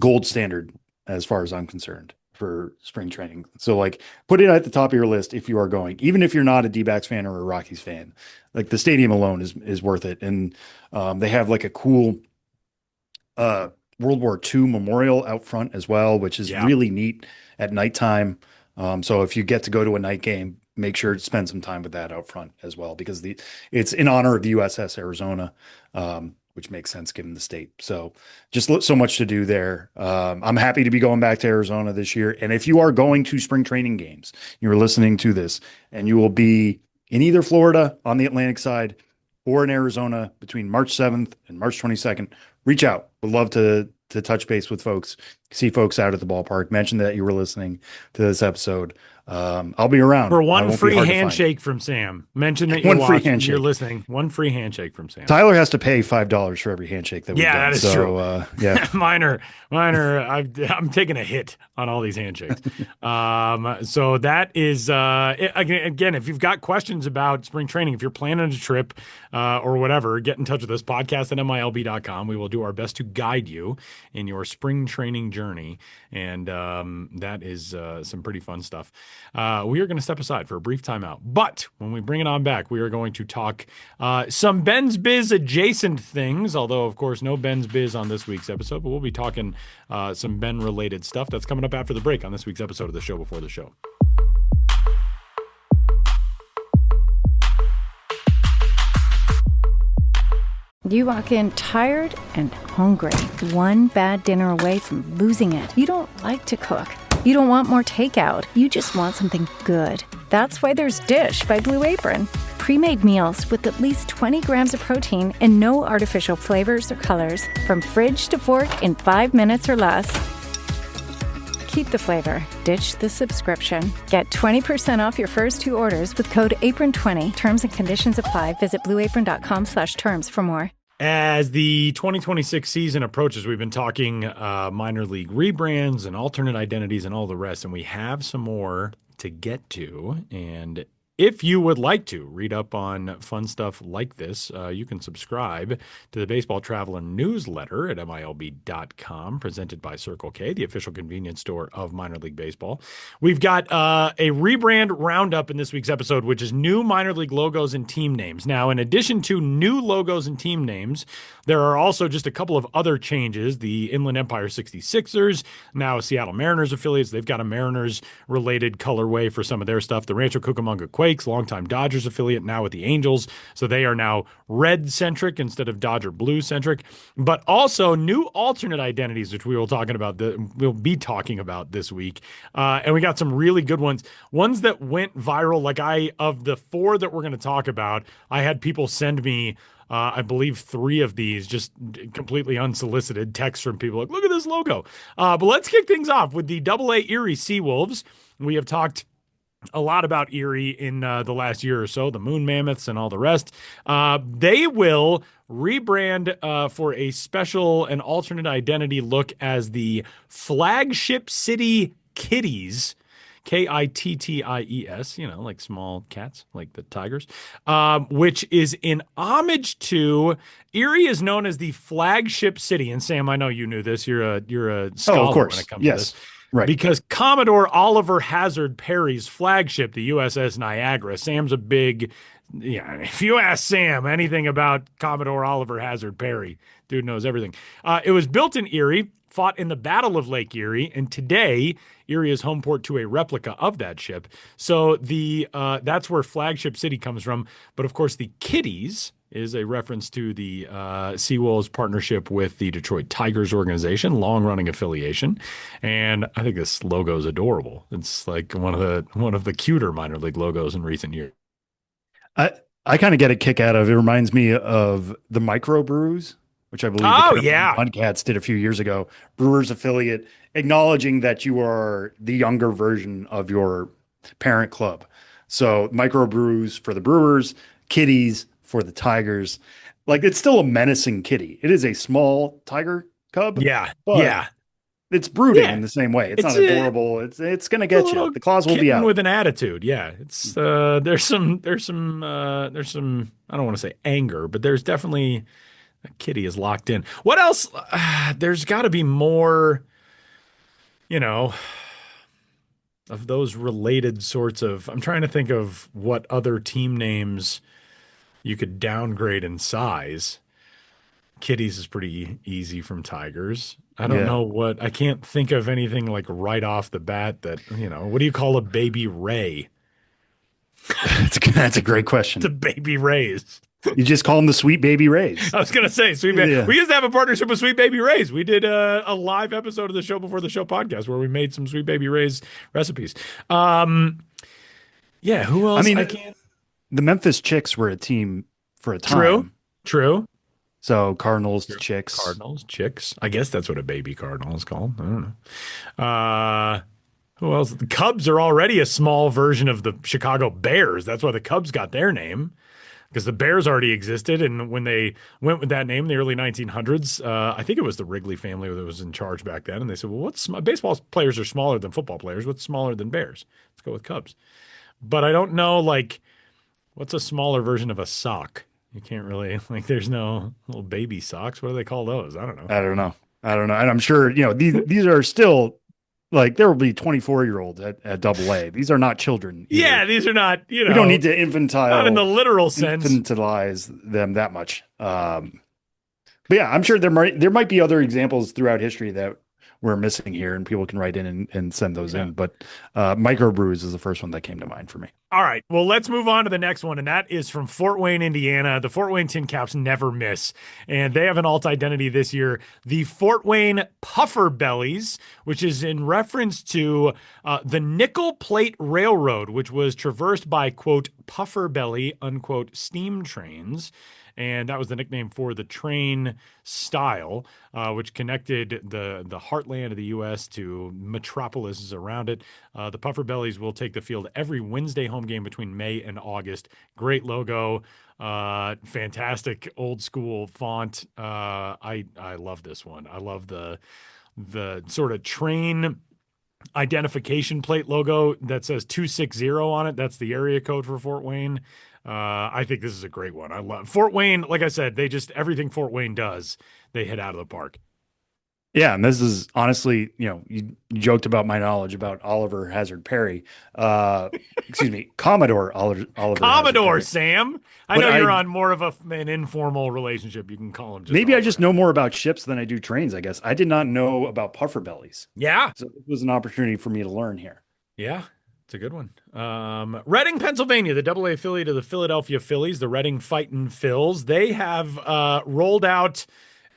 gold standard as far as I'm concerned for spring training. So like, put it at the top of your list if you are going, even if you're not a D-backs fan or a Rockies fan. Like, the stadium alone is worth it. And they have like a cool World War II memorial out front as well, which is really neat at nighttime. So if you get to go to a night game, make sure to spend some time with that out front as well, because it's in honor of the USS Arizona, which makes sense given the state. So just so much to do there. I'm happy to be going back to Arizona this year. And if you are going to spring training games, you're listening to this, and you will be in either Florida on the Atlantic side or in Arizona between March 7th and March 22nd, reach out. Would love to touch base with folks, see folks out at the ballpark, mention that you were listening to this episode. I'll be around For one free handshake from Sam. Mention that you're listening. One free handshake from Sam. Tyler has to pay $5 for every handshake that we've done. That is true. Yeah, minor. I'm taking a hit on all these handshakes. So that is again. If you've got questions about spring training, if you're planning a trip or whatever, get in touch with us. Podcast at MILB.com. We will do our best to guide you in your spring training journey, and that is some pretty fun stuff. We are going to step aside for a brief timeout, but when we bring it on back, we are going to talk some Ben's Biz adjacent things, although, of course, no Ben's Biz on this week's episode, but we'll be talking some Ben-related stuff. That's coming up after the break on this week's episode of The Show Before the Show. You walk in tired and hungry, one bad dinner away from losing it. You don't like to cook. You don't want more takeout. You just want something good. That's why there's Dish by Blue Apron. Pre-made meals with at least 20 grams of protein and no artificial flavors or colors. From fridge to fork in 5 minutes or less. Keep the flavor. Ditch the subscription. Get 20% off your first 2 orders with code APRON20. Terms and conditions apply. Visit blueapron.com/terms for more. As the 2026 season approaches, we've been talking minor league rebrands and alternate identities and all the rest, and we have some more to get to. And if you would like to read up on fun stuff like this, you can subscribe to the Baseball Traveler newsletter at MILB.com, presented by Circle K, the official convenience store of minor league baseball. We've got a rebrand roundup in this week's episode, which is new minor league logos and team names. Now, in addition to new logos and team names, there are also just a couple of other changes. The Inland Empire 66ers, now Seattle Mariners affiliates, they've got a Mariners-related colorway for some of their stuff. The Rancho Cucamonga Quakes, longtime Dodgers affiliate, now with the Angels, so they are now red-centric instead of Dodger blue-centric. But also new alternate identities, which we'll be talking about this week. And we got some really good ones that went viral. Of the 4 that we're going to talk about, I had people send me I believe 3 of these, just completely unsolicited texts from people like, look at this logo. But let's kick things off with the AA Erie Seawolves. We have talked a lot about Erie in the last year or so, the Moon Mammoths and all the rest. They will rebrand for a special and alternate identity look as the Flagship City Kitties. Kitties, like small cats, like the tigers, which is in homage to Erie is known as the flagship city. And Sam, I know you knew this. You're a scholar of course. when it comes Yes. to this. Right. Because Commodore Oliver Hazard Perry's flagship, the USS Niagara, Sam's a big, if you ask Sam anything about Commodore Oliver Hazard Perry, dude knows everything. It was built in Erie, fought in the Battle of Lake Erie, and today Erie is home port to a replica of that ship. So that's where Flagship City comes from. But of course, the Kitties is a reference to the Seawolves partnership with the Detroit Tigers organization, long-running affiliation. And I think this logo is adorable. It's like one of the cuter minor league logos in recent years. I kind of get a kick out of it. Reminds me of the microbrews, which I believe Mudcats did a few years ago. Brewers affiliate, acknowledging that you are the younger version of your parent club. So microbrews for the Brewers, Kitties for the Tigers. Like, it's still a menacing kitty. It is a small tiger cub. But it's brooding in the same way. It's not adorable. It's going to get you. The claws will be out. With an attitude. Yeah. It's there's some I don't want to say anger, but there's definitely a kitty is locked in. What else? There's got to be more, of those related sorts of. I'm trying to think of what other team names you could downgrade in size. Kitties is pretty easy from Tigers. I don't know I can't think of anything like right off the bat that, what do you call a baby Ray? That's a great question. The baby Rays. You just call them the Sweet Baby Rays. I was going to say, we used to have a partnership with Sweet Baby Rays. We did a live episode of the Show Before the Show podcast where we made some Sweet Baby Rays recipes. Who else? I can't. The Memphis Chicks were a team for a time. True. So Cardinals, Chicks. Cardinals, Chicks. I guess that's what a baby cardinal is called. I don't know. Who else? The Cubs are already a small version of the Chicago Bears. That's why the Cubs got their name, because the Bears already existed. And when they went with that name in the early 1900s, I think it was the Wrigley family that was in charge back then. And they said, well, baseball players are smaller than football players. What's smaller than Bears? Let's go with Cubs. But I don't know, what's a smaller version of a sock? You can't really, there's no little baby socks. What do they call those? I don't know. I don't know. And I'm sure, these are still, there will be 24-year-olds at AA. These are not children either. Yeah, these are not, We don't need to not in the literal sense. Infantilize them that much. But yeah, I'm sure there might be other examples throughout history that we're missing here, and people can write in and send those in. But microbrews is the first one that came to mind for me. All right. Well, let's move on to the next one, and that is from Fort Wayne, Indiana. The Fort Wayne Tin Caps never miss, and they have an alt identity this year, the Fort Wayne Puffer Bellies, which is in reference to the Nickel Plate Railroad, which was traversed by, quote, puffer belly, unquote, steam trains. and that was the nickname for the train style, which connected the heartland of the U.S. to metropolises around it. The Puffer Bellies will take the field every Wednesday home game between May and August. Great logo, fantastic old school font. I love this one. I love the sort of train identification plate logo that says 260 on it. That's the area code for Fort Wayne. I think this is a great one. I love Fort Wayne. Like I said, they just everything Fort Wayne does, they hit out of the park. Yeah, and this is honestly, you joked about my knowledge about Oliver Hazard Perry. Excuse me, Commodore Oliver Hazard Commodore Perry. Sam. I But know you're on more of an informal relationship. You can call him just maybe I Oliver. just know more about ships than I do trains, I guess. I did not know about puffer bellies. Yeah. So it was an opportunity for me to learn here. Yeah. It's a good one. Reading, Pennsylvania, the AA affiliate of the Philadelphia Phillies, the Reading Fightin' Phils. They have rolled out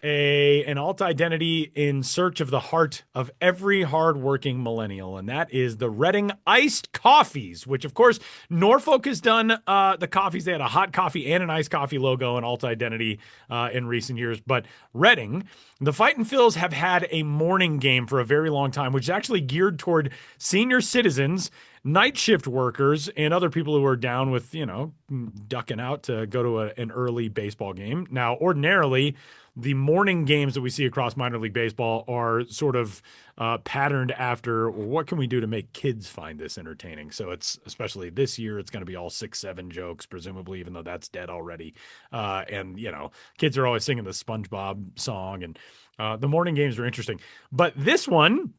an alt identity in search of the heart of every hardworking millennial, and that is the Reading iced coffees, which of course Norfolk has done the coffees. They had a hot coffee and an iced coffee logo and alt identity in recent years, but Reading, the Fightin' Phils have had a morning game for a very long time, which is actually geared toward senior citizens, night shift workers, and other people who are down with, ducking out to go to an early baseball game. Now, ordinarily, the morning games that we see across minor league baseball are sort of patterned after what can we do to make kids find this entertaining. So it's, especially this year, it's going to be all 6-7 jokes, presumably, even though that's dead already. And kids are always singing the SpongeBob song, and the morning games are interesting. But this one,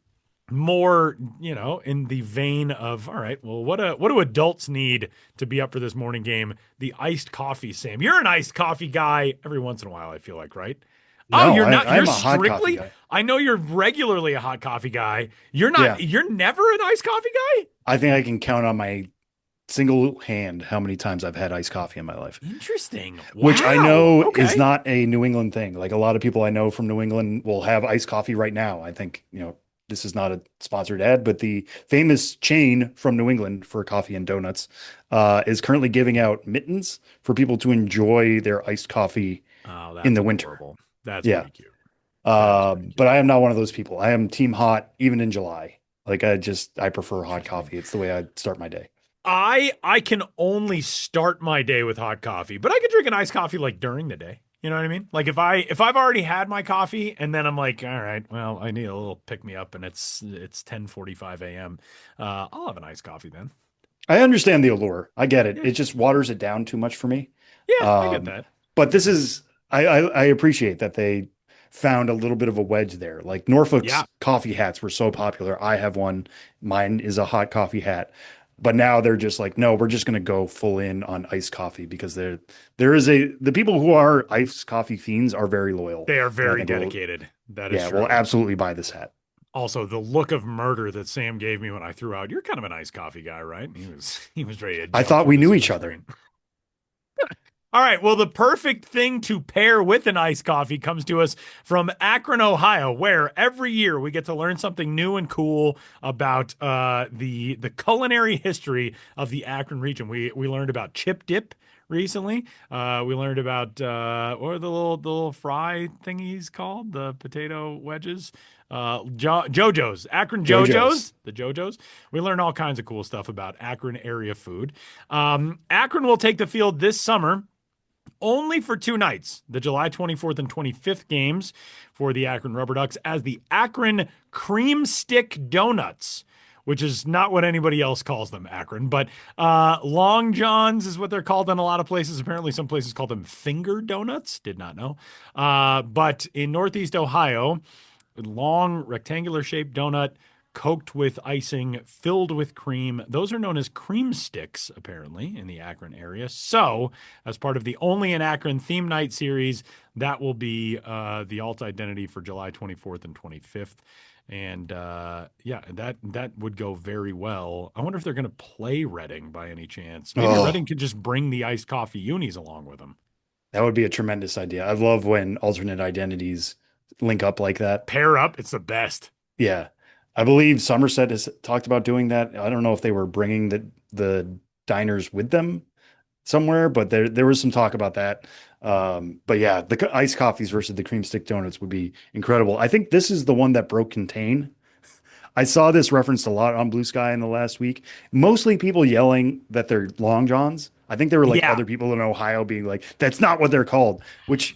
more, in the vein of, all right, well, what do adults need to be up for this morning game? The iced coffee, Sam. You're an iced coffee guy every once in a while, I feel like, right? No, You're not. I'm You're a hot coffee strictly. guy. I know you're regularly a hot coffee guy. You're not. Yeah. You're never an iced coffee guy. I think I can count on my single hand how many times I've had iced coffee in my life. Interesting. Which I Wow. know Okay. is not a New England thing. Like a lot of people I know from New England will have iced coffee right now. I think, this is not a sponsored ad, but the famous chain from New England for coffee and donuts is currently giving out mittens for people to enjoy their iced coffee in the winter. Adorable. That's Yeah. pretty cute. But I am not one of those people. I am team hot even in July. Like I prefer hot coffee. It's the way I start my day. I can only start my day with hot coffee, but I could drink an iced coffee like during the day. You know what I mean? Like if I've already had my coffee and then I'm like, all right, well, I need a little pick me up, and it's 10:45 a.m. I'll have an iced coffee then. I understand the allure. I get it. Yeah. It just waters it down too much for me. Yeah, I get that. But this is I appreciate that they found a little bit of a wedge there. Like Norfolk's coffee hats were so popular. I have one. Mine is a hot coffee hat. But now they're just like, no, we're just going to go full in on iced coffee because the people who are iced coffee fiends are very loyal. They are very dedicated. That is true. We'll absolutely buy this hat. Also, the look of murder that Sam gave me when I threw out, you're kind of an iced coffee guy, right? He was ready to. I thought we knew each other. All right. Well, the perfect thing to pair with an iced coffee comes to us from Akron, Ohio, where every year we get to learn something new and cool about the culinary history of the Akron region. We learned about chip dip recently. We learned about what are the little fry thingies called? The potato wedges. JoJo's, Akron JoJo's, the JoJo's. We learned all kinds of cool stuff about Akron area food. Akron will take the field this summer only for 2 nights, the July 24th and 25th games for the Akron Rubber Ducks as the Akron Cream Stick Donuts, which is not what anybody else calls them, Akron, but Long Johns is what they're called in a lot of places. Apparently some places call them finger donuts. Did not know. But in Northeast Ohio, long rectangular shaped donut coked with icing, filled with cream. Those are known as cream sticks, apparently, in the Akron area. So, as part of the Only in Akron theme night series, that will be the alt identity for July 24th and 25th. And that would go very well. I wonder if they're going to play Reading by any chance. Maybe Reading could just bring the iced coffee unis along with them. That would be a tremendous idea. I love when alternate identities link up like that. Pair up. It's the best. Yeah. I believe Somerset has talked about doing that. I don't know if they were bringing the diners with them somewhere, but there was some talk about that. But yeah, the iced coffees versus the cream stick donuts would be incredible. I think this is the one that broke contain. I saw this referenced a lot on Blue Sky in the last week. Mostly people yelling that they're Long Johns. I think there were like Yeah. other people in Ohio being like, "That's not what they're called," which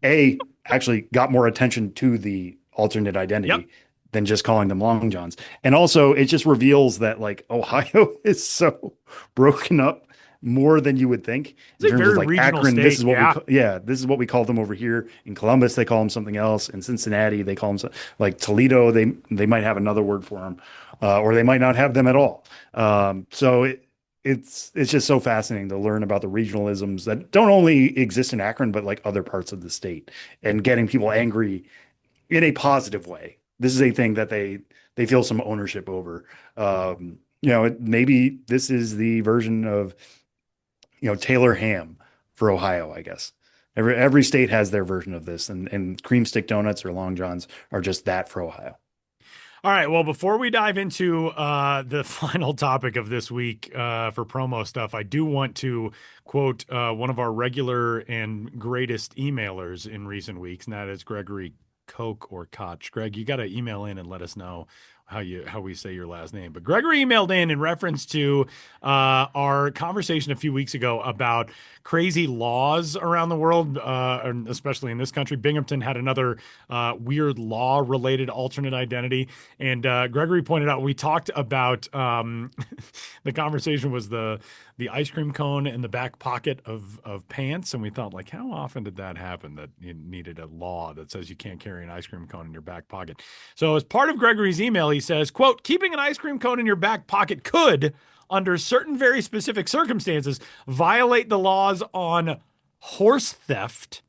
a actually got more attention to the alternate Yep. identity than just calling them Long Johns. And also, it just reveals that like Ohio is so broken up more than you would think It's in a terms of very like regional Akron. This state. is what Yeah. yeah, this is what we call them over here. In Columbus, they call them something else. In Cincinnati, they call them like Toledo. They might have another word for them, or they might not have them at all. It's just so fascinating to learn about the regionalisms that don't only exist in Akron, but like other parts of the state, and getting people angry in a positive way. This is a thing that they feel some ownership over. Maybe this is the version of Taylor ham for Ohio, I guess. Every state has their version of this, and cream stick donuts or long johns are just that for Ohio. All right. Well, before we dive into the final topic of this week for promo stuff, I do want to quote one of our regular and greatest emailers in recent weeks, and that is Gregory Koch or Koch. Greg, you got to email in and let us know how we say your last name. But Gregory emailed in reference to our conversation a few weeks ago about crazy laws around the world, and especially in this country. Binghamton had another weird law-related alternate identity, and Gregory pointed out we talked about the conversation was the ice cream cone in the back pocket of pants, and we thought like, how often did that happen that you needed a law that says you can't carry an ice cream cone in your back pocket? So as part of Gregory's email, he says, quote, keeping an ice cream cone in your back pocket could, under certain very specific circumstances, violate the laws on horse theft.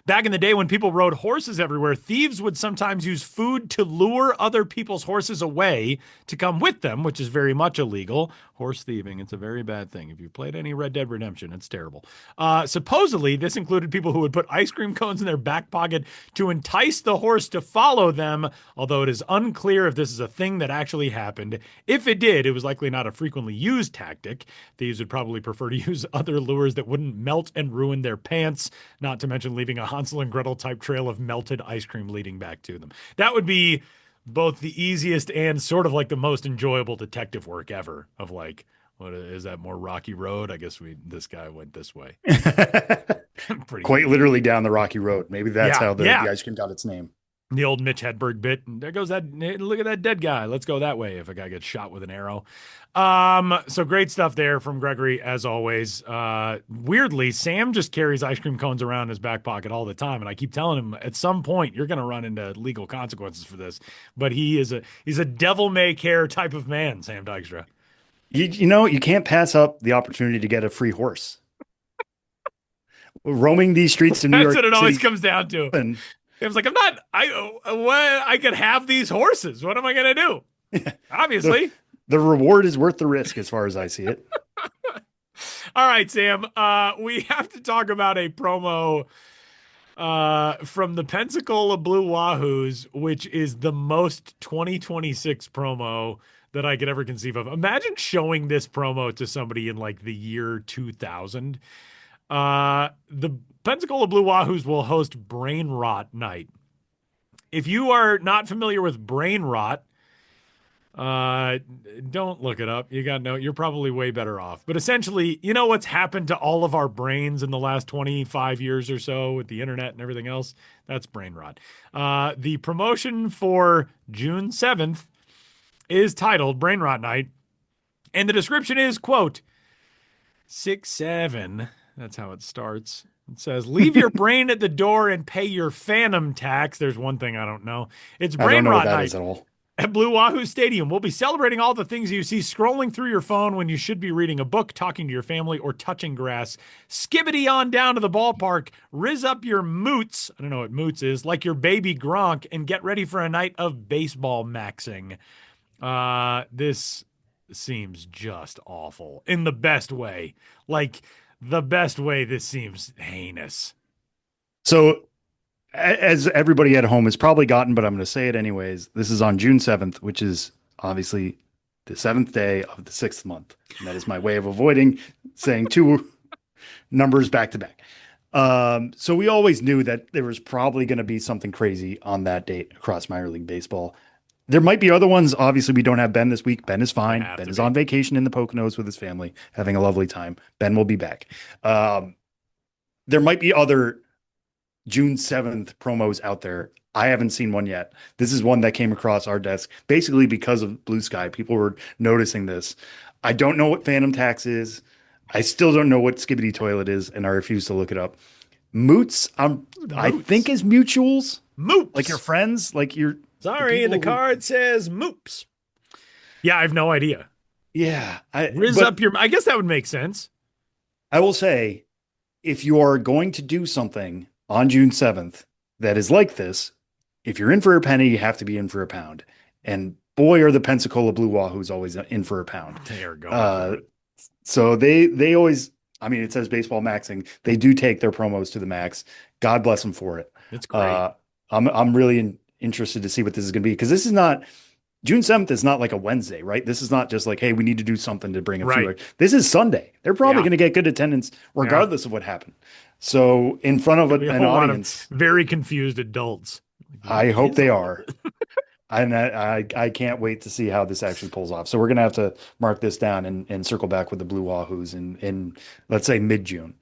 Back in the day when people rode horses everywhere, thieves would sometimes use food to lure other people's horses away to come with them, which is very much illegal. Horse thieving, it's a very bad thing. If you've played any Red Dead Redemption, it's terrible. Supposedly, this included people who would put ice cream cones in their back pocket to entice the horse to follow them, although it is unclear if this is a thing that actually happened. If it did, it was likely not a frequently used tactic. Thieves would probably prefer to use other lures that wouldn't melt and ruin their pants, not to mention leaving a Hansel and Gretel type trail of melted ice cream leading back to them. That would be both the easiest and sort of like the most enjoyable detective work ever of like, what is that, more rocky road? I guess this guy went this way. Pretty Quite literally down the rocky road. Maybe that's how the ice cream got its name. The old Mitch Hedberg bit. There goes that. Look at that dead guy. Let's go that way if a guy gets shot with an arrow. So great stuff there from Gregory, as always. Weirdly, Sam just carries ice cream cones around in his back pocket all the time. And I keep telling him at some point you're going to run into legal consequences for this. But he's a devil may care type of man, Sam Dykstra. You can't pass up the opportunity to get a free horse. Roaming these streets in New York That's what it always City, comes down to. It was like, I could have these horses. What am I going to do? Obviously. The reward is worth the risk as far as I see it. All right, Sam. We have to talk about a promo from the Pensacola Blue Wahoos, which is the most 2026 promo that I could ever conceive of. Imagine showing this promo to somebody in like the year 2000. The Pensacola Blue Wahoos will host Brain Rot Night. If you are not familiar with Brain Rot, don't look it up. You're probably way better off. But essentially, you know what's happened to all of our brains in the last 25 years or so with the internet and everything else? That's brain rot. The promotion for June 7th is titled Brain Rot Night. And the description is, quote, 6-7. That's how it starts. It says, leave your brain at the door and pay your phantom tax. There's one thing I don't know. It's Brain Rot Night. Is at all. At Blue Wahoo Stadium, we'll be celebrating all the things you see scrolling through your phone when you should be reading a book, talking to your family, or touching grass. Skibbity on down to the ballpark, rizz up your moots, I don't know what moots is, like your baby Gronk, and get ready for a night of baseball maxing. This seems just awful in the best way. Like, the best way this seems heinous. So, as everybody at home has probably gotten, but I'm going to say it anyways, this is on June 7th, which is obviously the seventh day of the sixth month. And that is my way of avoiding saying two numbers back to back. So we always knew that there was probably going to be something crazy on that date across minor league baseball. There might be other ones. Obviously, we don't have Ben this week. Ben is fine. Ben is on vacation in the Poconos with his family, having a lovely time. Ben will be back. There might be other June 7th promos out there. I haven't seen one yet. This is one that came across our desk basically because of Blue Sky. People were noticing this. I don't know what Phantom Tax is. I still don't know what Skibbity Toilet is, and I refuse to look it up. Moots, I think is mutuals. Moops. Like your friends, like your... Sorry, the card says moops. Yeah, I have no idea. Yeah. I guess that would make sense. I will say, if you are going to do something on June 7th that is like this, if you're in for a penny, you have to be in for a pound. And boy, are the Pensacola Blue Wahoos always in for a pound. They are going for it. So they always, I mean, it says baseball maxing. They do take their promos to the max. God bless them for it. It's great. I'm really interested to see what this is going to be, because this is not, June 7th is not like a Wednesday, right? This is not just like, hey, we need to do something to bring a few. This is Sunday. They're probably going to get good attendance regardless of what happened. So in front of an audience, very confused adults. I hope they are. And I can't wait to see how this actually pulls off. So we're going to have to mark this down and circle back with the Blue Wahoos in let's say mid-June.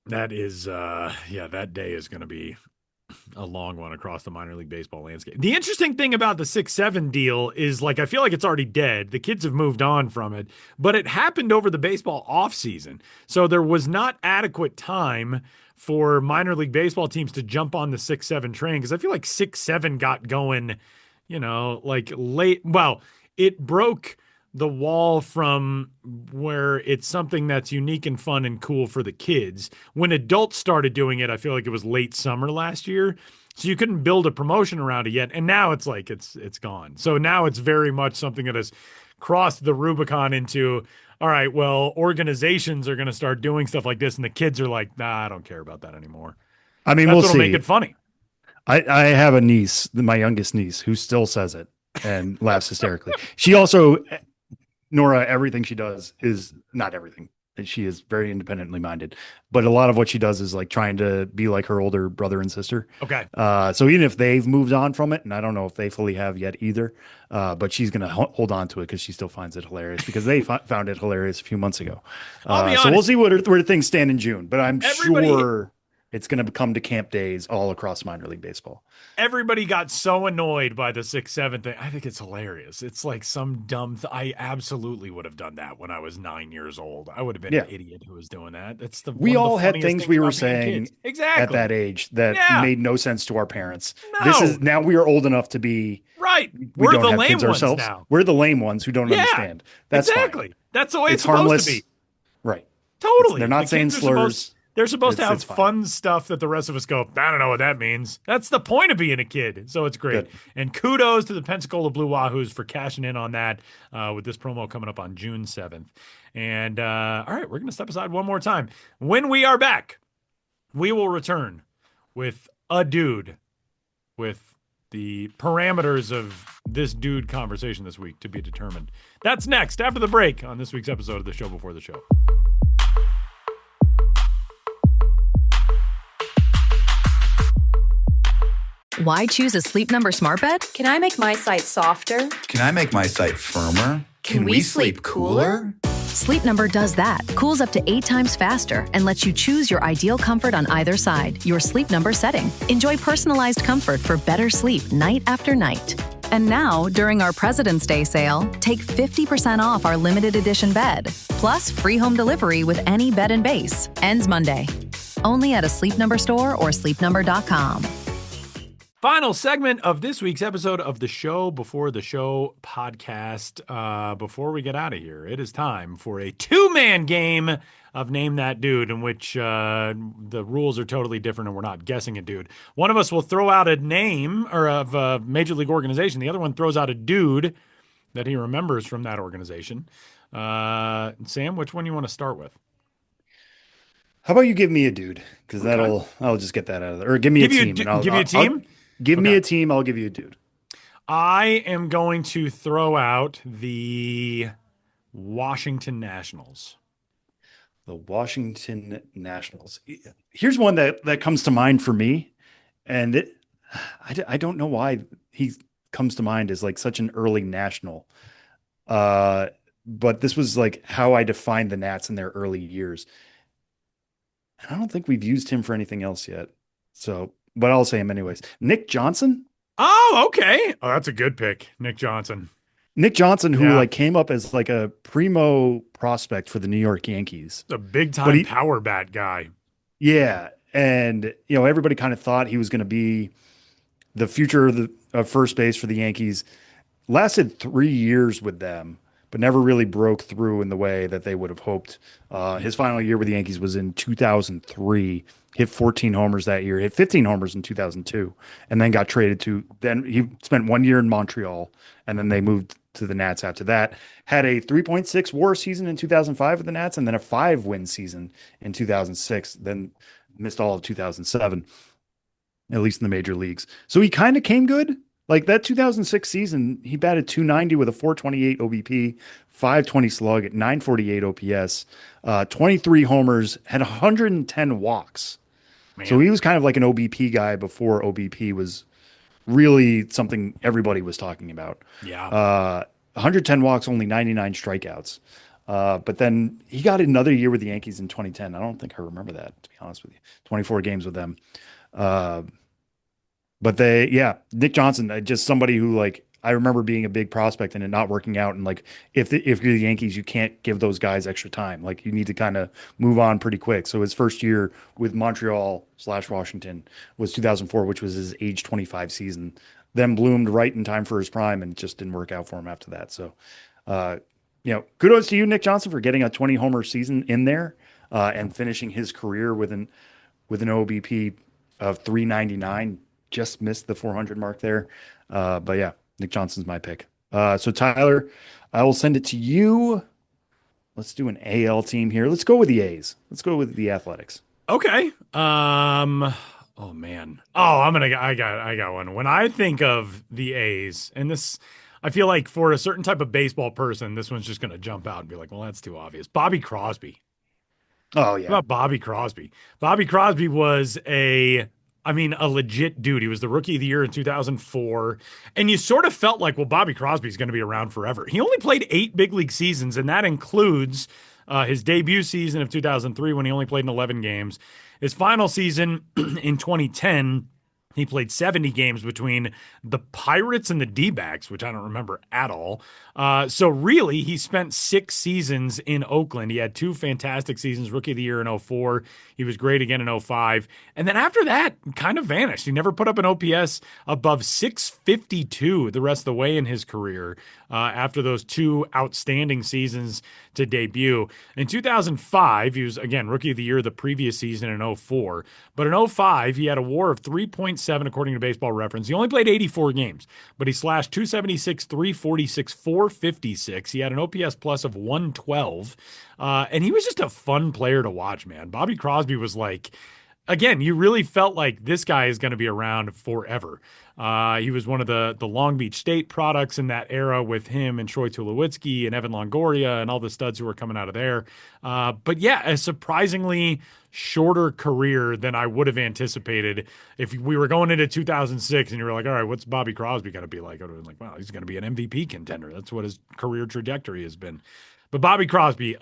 That is, that day is going to be a long one across the minor league baseball landscape. The interesting thing about the 6-7 deal is, like, I feel like it's already dead. The kids have moved on from it, but it happened over the baseball offseason. So there was not adequate time for minor league baseball teams to jump on the 6-7 train, because I feel like 6-7 got going, like late. Well, it broke the wall from where it's something that's unique and fun and cool for the kids. When adults started doing it, I feel like it was late summer last year. So you couldn't build a promotion around it yet. And now it's like, it's gone. So now it's very much something that has crossed the Rubicon into, all right, well, organizations are going to start doing stuff like this. And the kids are like, nah, I don't care about that anymore. I mean, that's we'll see. Make it funny. I have a niece, my youngest niece, who still says it and laughs hysterically. She also, Nora, everything she does is not everything. She is very independently minded, but a lot of what she does is like trying to be like her older brother and sister. Okay. So even if they've moved on from it, and I don't know if they fully have yet either, but she's going to hold on to it because she still finds it hilarious, because they found it hilarious a few months ago. So we'll see where things stand in June, but I'm sure it's going to come to camp days all across minor league baseball. Everybody got so annoyed by the 6-7 thing. I think it's hilarious. It's like some dumb I absolutely would have done that when I was 9 years old. I would have been an idiot who was doing that. That's we all had things we were saying at that age that made no sense to our parents. No. This is now we are old enough to be right. We're the lame ones now. We're the lame ones who don't understand. That's exactly. Fine. That's the way it's harmless. Supposed to be. Right. Totally. They're not saying slurs. They're supposed to have fun stuff that the rest of us go, I don't know what that means. That's the point of being a kid. So it's great. Good. And kudos to the Pensacola Blue Wahoos for cashing in on that with this promo coming up on June 7th. And all right, we're going to step aside one more time. When we are back, we will return with a dude, with the parameters of this dude conversation this week to be determined. That's next after the break on this week's episode of The Show Before the Show. Why choose a Sleep Number smart bed? Can I make my site softer? Can I make my site firmer? Can we sleep cooler? Sleep Number does that. Cools up to 8 times faster and lets you choose your ideal comfort on either side, your Sleep Number setting. Enjoy personalized comfort for better sleep night after night. And now, during our President's Day sale, take 50% off our limited edition bed, plus free home delivery with any bed and base. Ends Monday. Only at a Sleep Number store or sleepnumber.com. Final segment of this week's episode of the Show Before the Show podcast. Before we get out of here, it is time for a 2-man game of Name That Dude, in which the rules are totally different and we're not guessing a dude. One of us will throw out a name or of a major league organization. The other one throws out a dude that he remembers from that organization. Sam, which one do you want to start with? How about you give me a dude? Because I'll just get that out of there. Or give me a team. Give you a team? Give me a team, I'll give you a dude. I am going to throw out the Washington Nationals. The Washington Nationals. Here's one that comes to mind for me, and I don't know why he comes to mind as like such an early national. Uh, but this was like how I defined the Nats in their early years. And I don't think we've used him for anything else yet. So, but I'll say him anyways. Nick Johnson. Oh, okay. Oh, that's a good pick, Nick Johnson. Nick Johnson, who Yeah, like came up as like a primo prospect for the New York Yankees. a big But time power bat guy. yeah, and everybody kind of thought he was going to be the future of first base for the Yankees. Lasted 3 years with them, but never really broke through in the way that they would have hoped. His final year with the Yankees was in 2003. Hit 14 homers that year, hit 15 homers in 2002, and then got traded to. Then he spent 1 year in Montreal, and then they moved to the Nats after that. Had a 3.6 WAR season in 2005 with the Nats, and then a 5-win season in 2006. Then missed all of 2007, at least in the major leagues. So he kind of came good. Like that 2006 season, he batted 290 with a 428 OBP, 520 slug at 948 OPS, 23 homers, had 110 walks. Man. So he was kind of like an OBP guy before OBP was really something everybody was talking about. Yeah. 110 walks, only 99 strikeouts. But then he got another year with the Yankees in 2010. I don't think I remember that, to be honest with you. 24 games with them. But Nick Johnson, just somebody who like I remember being a big prospect and it not working out. And like if you're the Yankees, you can't give those guys extra time. Like you need to kind of move on pretty quick. So his first year with Montreal/Washington was 2004, which was his age 25 season. Then bloomed right in time for his prime and it just didn't work out for him after that. So, kudos to you, Nick Johnson, for getting a 20 homer season in there and finishing his career with an OBP of 399. Just missed the 400 mark there. But yeah, Nick Johnson's my pick. So Tyler, I will send it to you. Let's do an AL team here. Let's go with the A's. Let's go with the Athletics. Okay. Oh man. Oh, I got one. When I think of the A's, and this, I feel like for a certain type of baseball person, this one's just gonna jump out and be like, well, that's too obvious. Bobby Crosby. Oh How yeah. about Bobby Crosby? Bobby Crosby was a legit dude. He was the rookie of the year in 2004. And you sort of felt like, well, Bobby Crosby's going to be around forever. He only played 8 big league seasons, and that includes his debut season of 2003 when he only played in 11 games. His final season in 2010, he played 70 games between the Pirates and the D-backs, which I don't remember at all. So really, he spent 6 seasons in Oakland. He had 2 fantastic seasons, Rookie of the Year in 2004. He was great again in 2005. And then after that, kind of vanished. He never put up an OPS above 652 the rest of the way in his career after those 2 outstanding seasons to debut. In 2005, he was, again, Rookie of the Year the previous season in 2004. But in 2005, he had a WAR of 3.7 according to Baseball Reference. He only played 84 games, but he slashed 276, 346, 456. He had an OPS plus of 112. And he was just a fun player to watch, man. Bobby Crosby was like, again, you really felt like this guy is going to be around forever. He was one of the Long Beach State products in that era with him and Troy Tulowitzki and Evan Longoria and all the studs who were coming out of there. But yeah, a surprisingly shorter career than I would have anticipated. If we were going into 2006 and you were like, all right, what's Bobby Crosby going to be like? I would have been like, wow, he's going to be an MVP contender. That's what his career trajectory has been. But Bobby Crosby,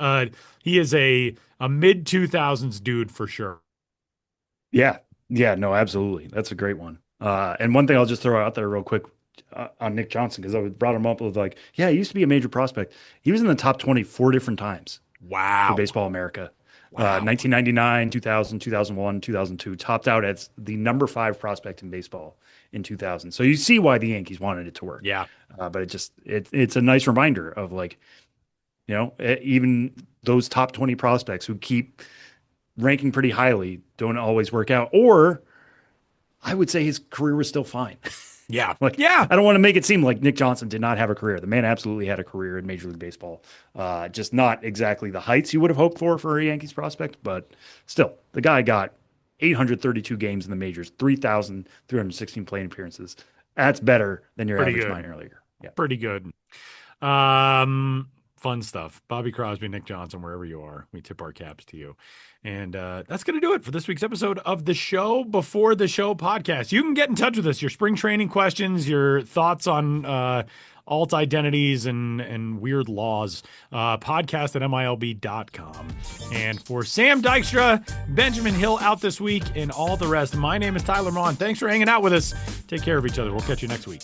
he is a mid-2000s dude for sure. Yeah. Yeah. No, absolutely. That's a great one. And one thing I'll just throw out there real quick on Nick Johnson, because I brought him up with like, yeah, he used to be a major prospect. He was in the top 20 4 different times. Wow. For Baseball America. Wow. 1999, 2000, 2001, 2002, topped out as the number 5 prospect in baseball in 2000. So you see why the Yankees wanted it to work. Yeah. But it's a nice reminder of like, even those top 20 prospects who keep ranking pretty highly don't always work out. Or I would say his career was still fine. Yeah. I don't want to make it seem like Nick Johnson did not have a career. The man absolutely had a career in Major League Baseball. Just not exactly the heights you would have hoped for a Yankees prospect, but still, the guy got 832 games in the majors, 3,316 playing appearances, That's better than your Pretty average good. minor leaguer. Yeah. Pretty good. Fun stuff. Bobby Crosby, Nick Johnson, wherever you are, we tip our caps to you. And that's going to do it for this week's episode of the Show Before the Show podcast. You can get in touch with us, your spring training questions, your thoughts on alt identities and weird laws, podcast at MILB.com. And for Sam Dykstra, Benjamin Hill out this week, and all the rest, my name is Tyler Maughan. Thanks for hanging out with us. Take care of each other. We'll catch you next week.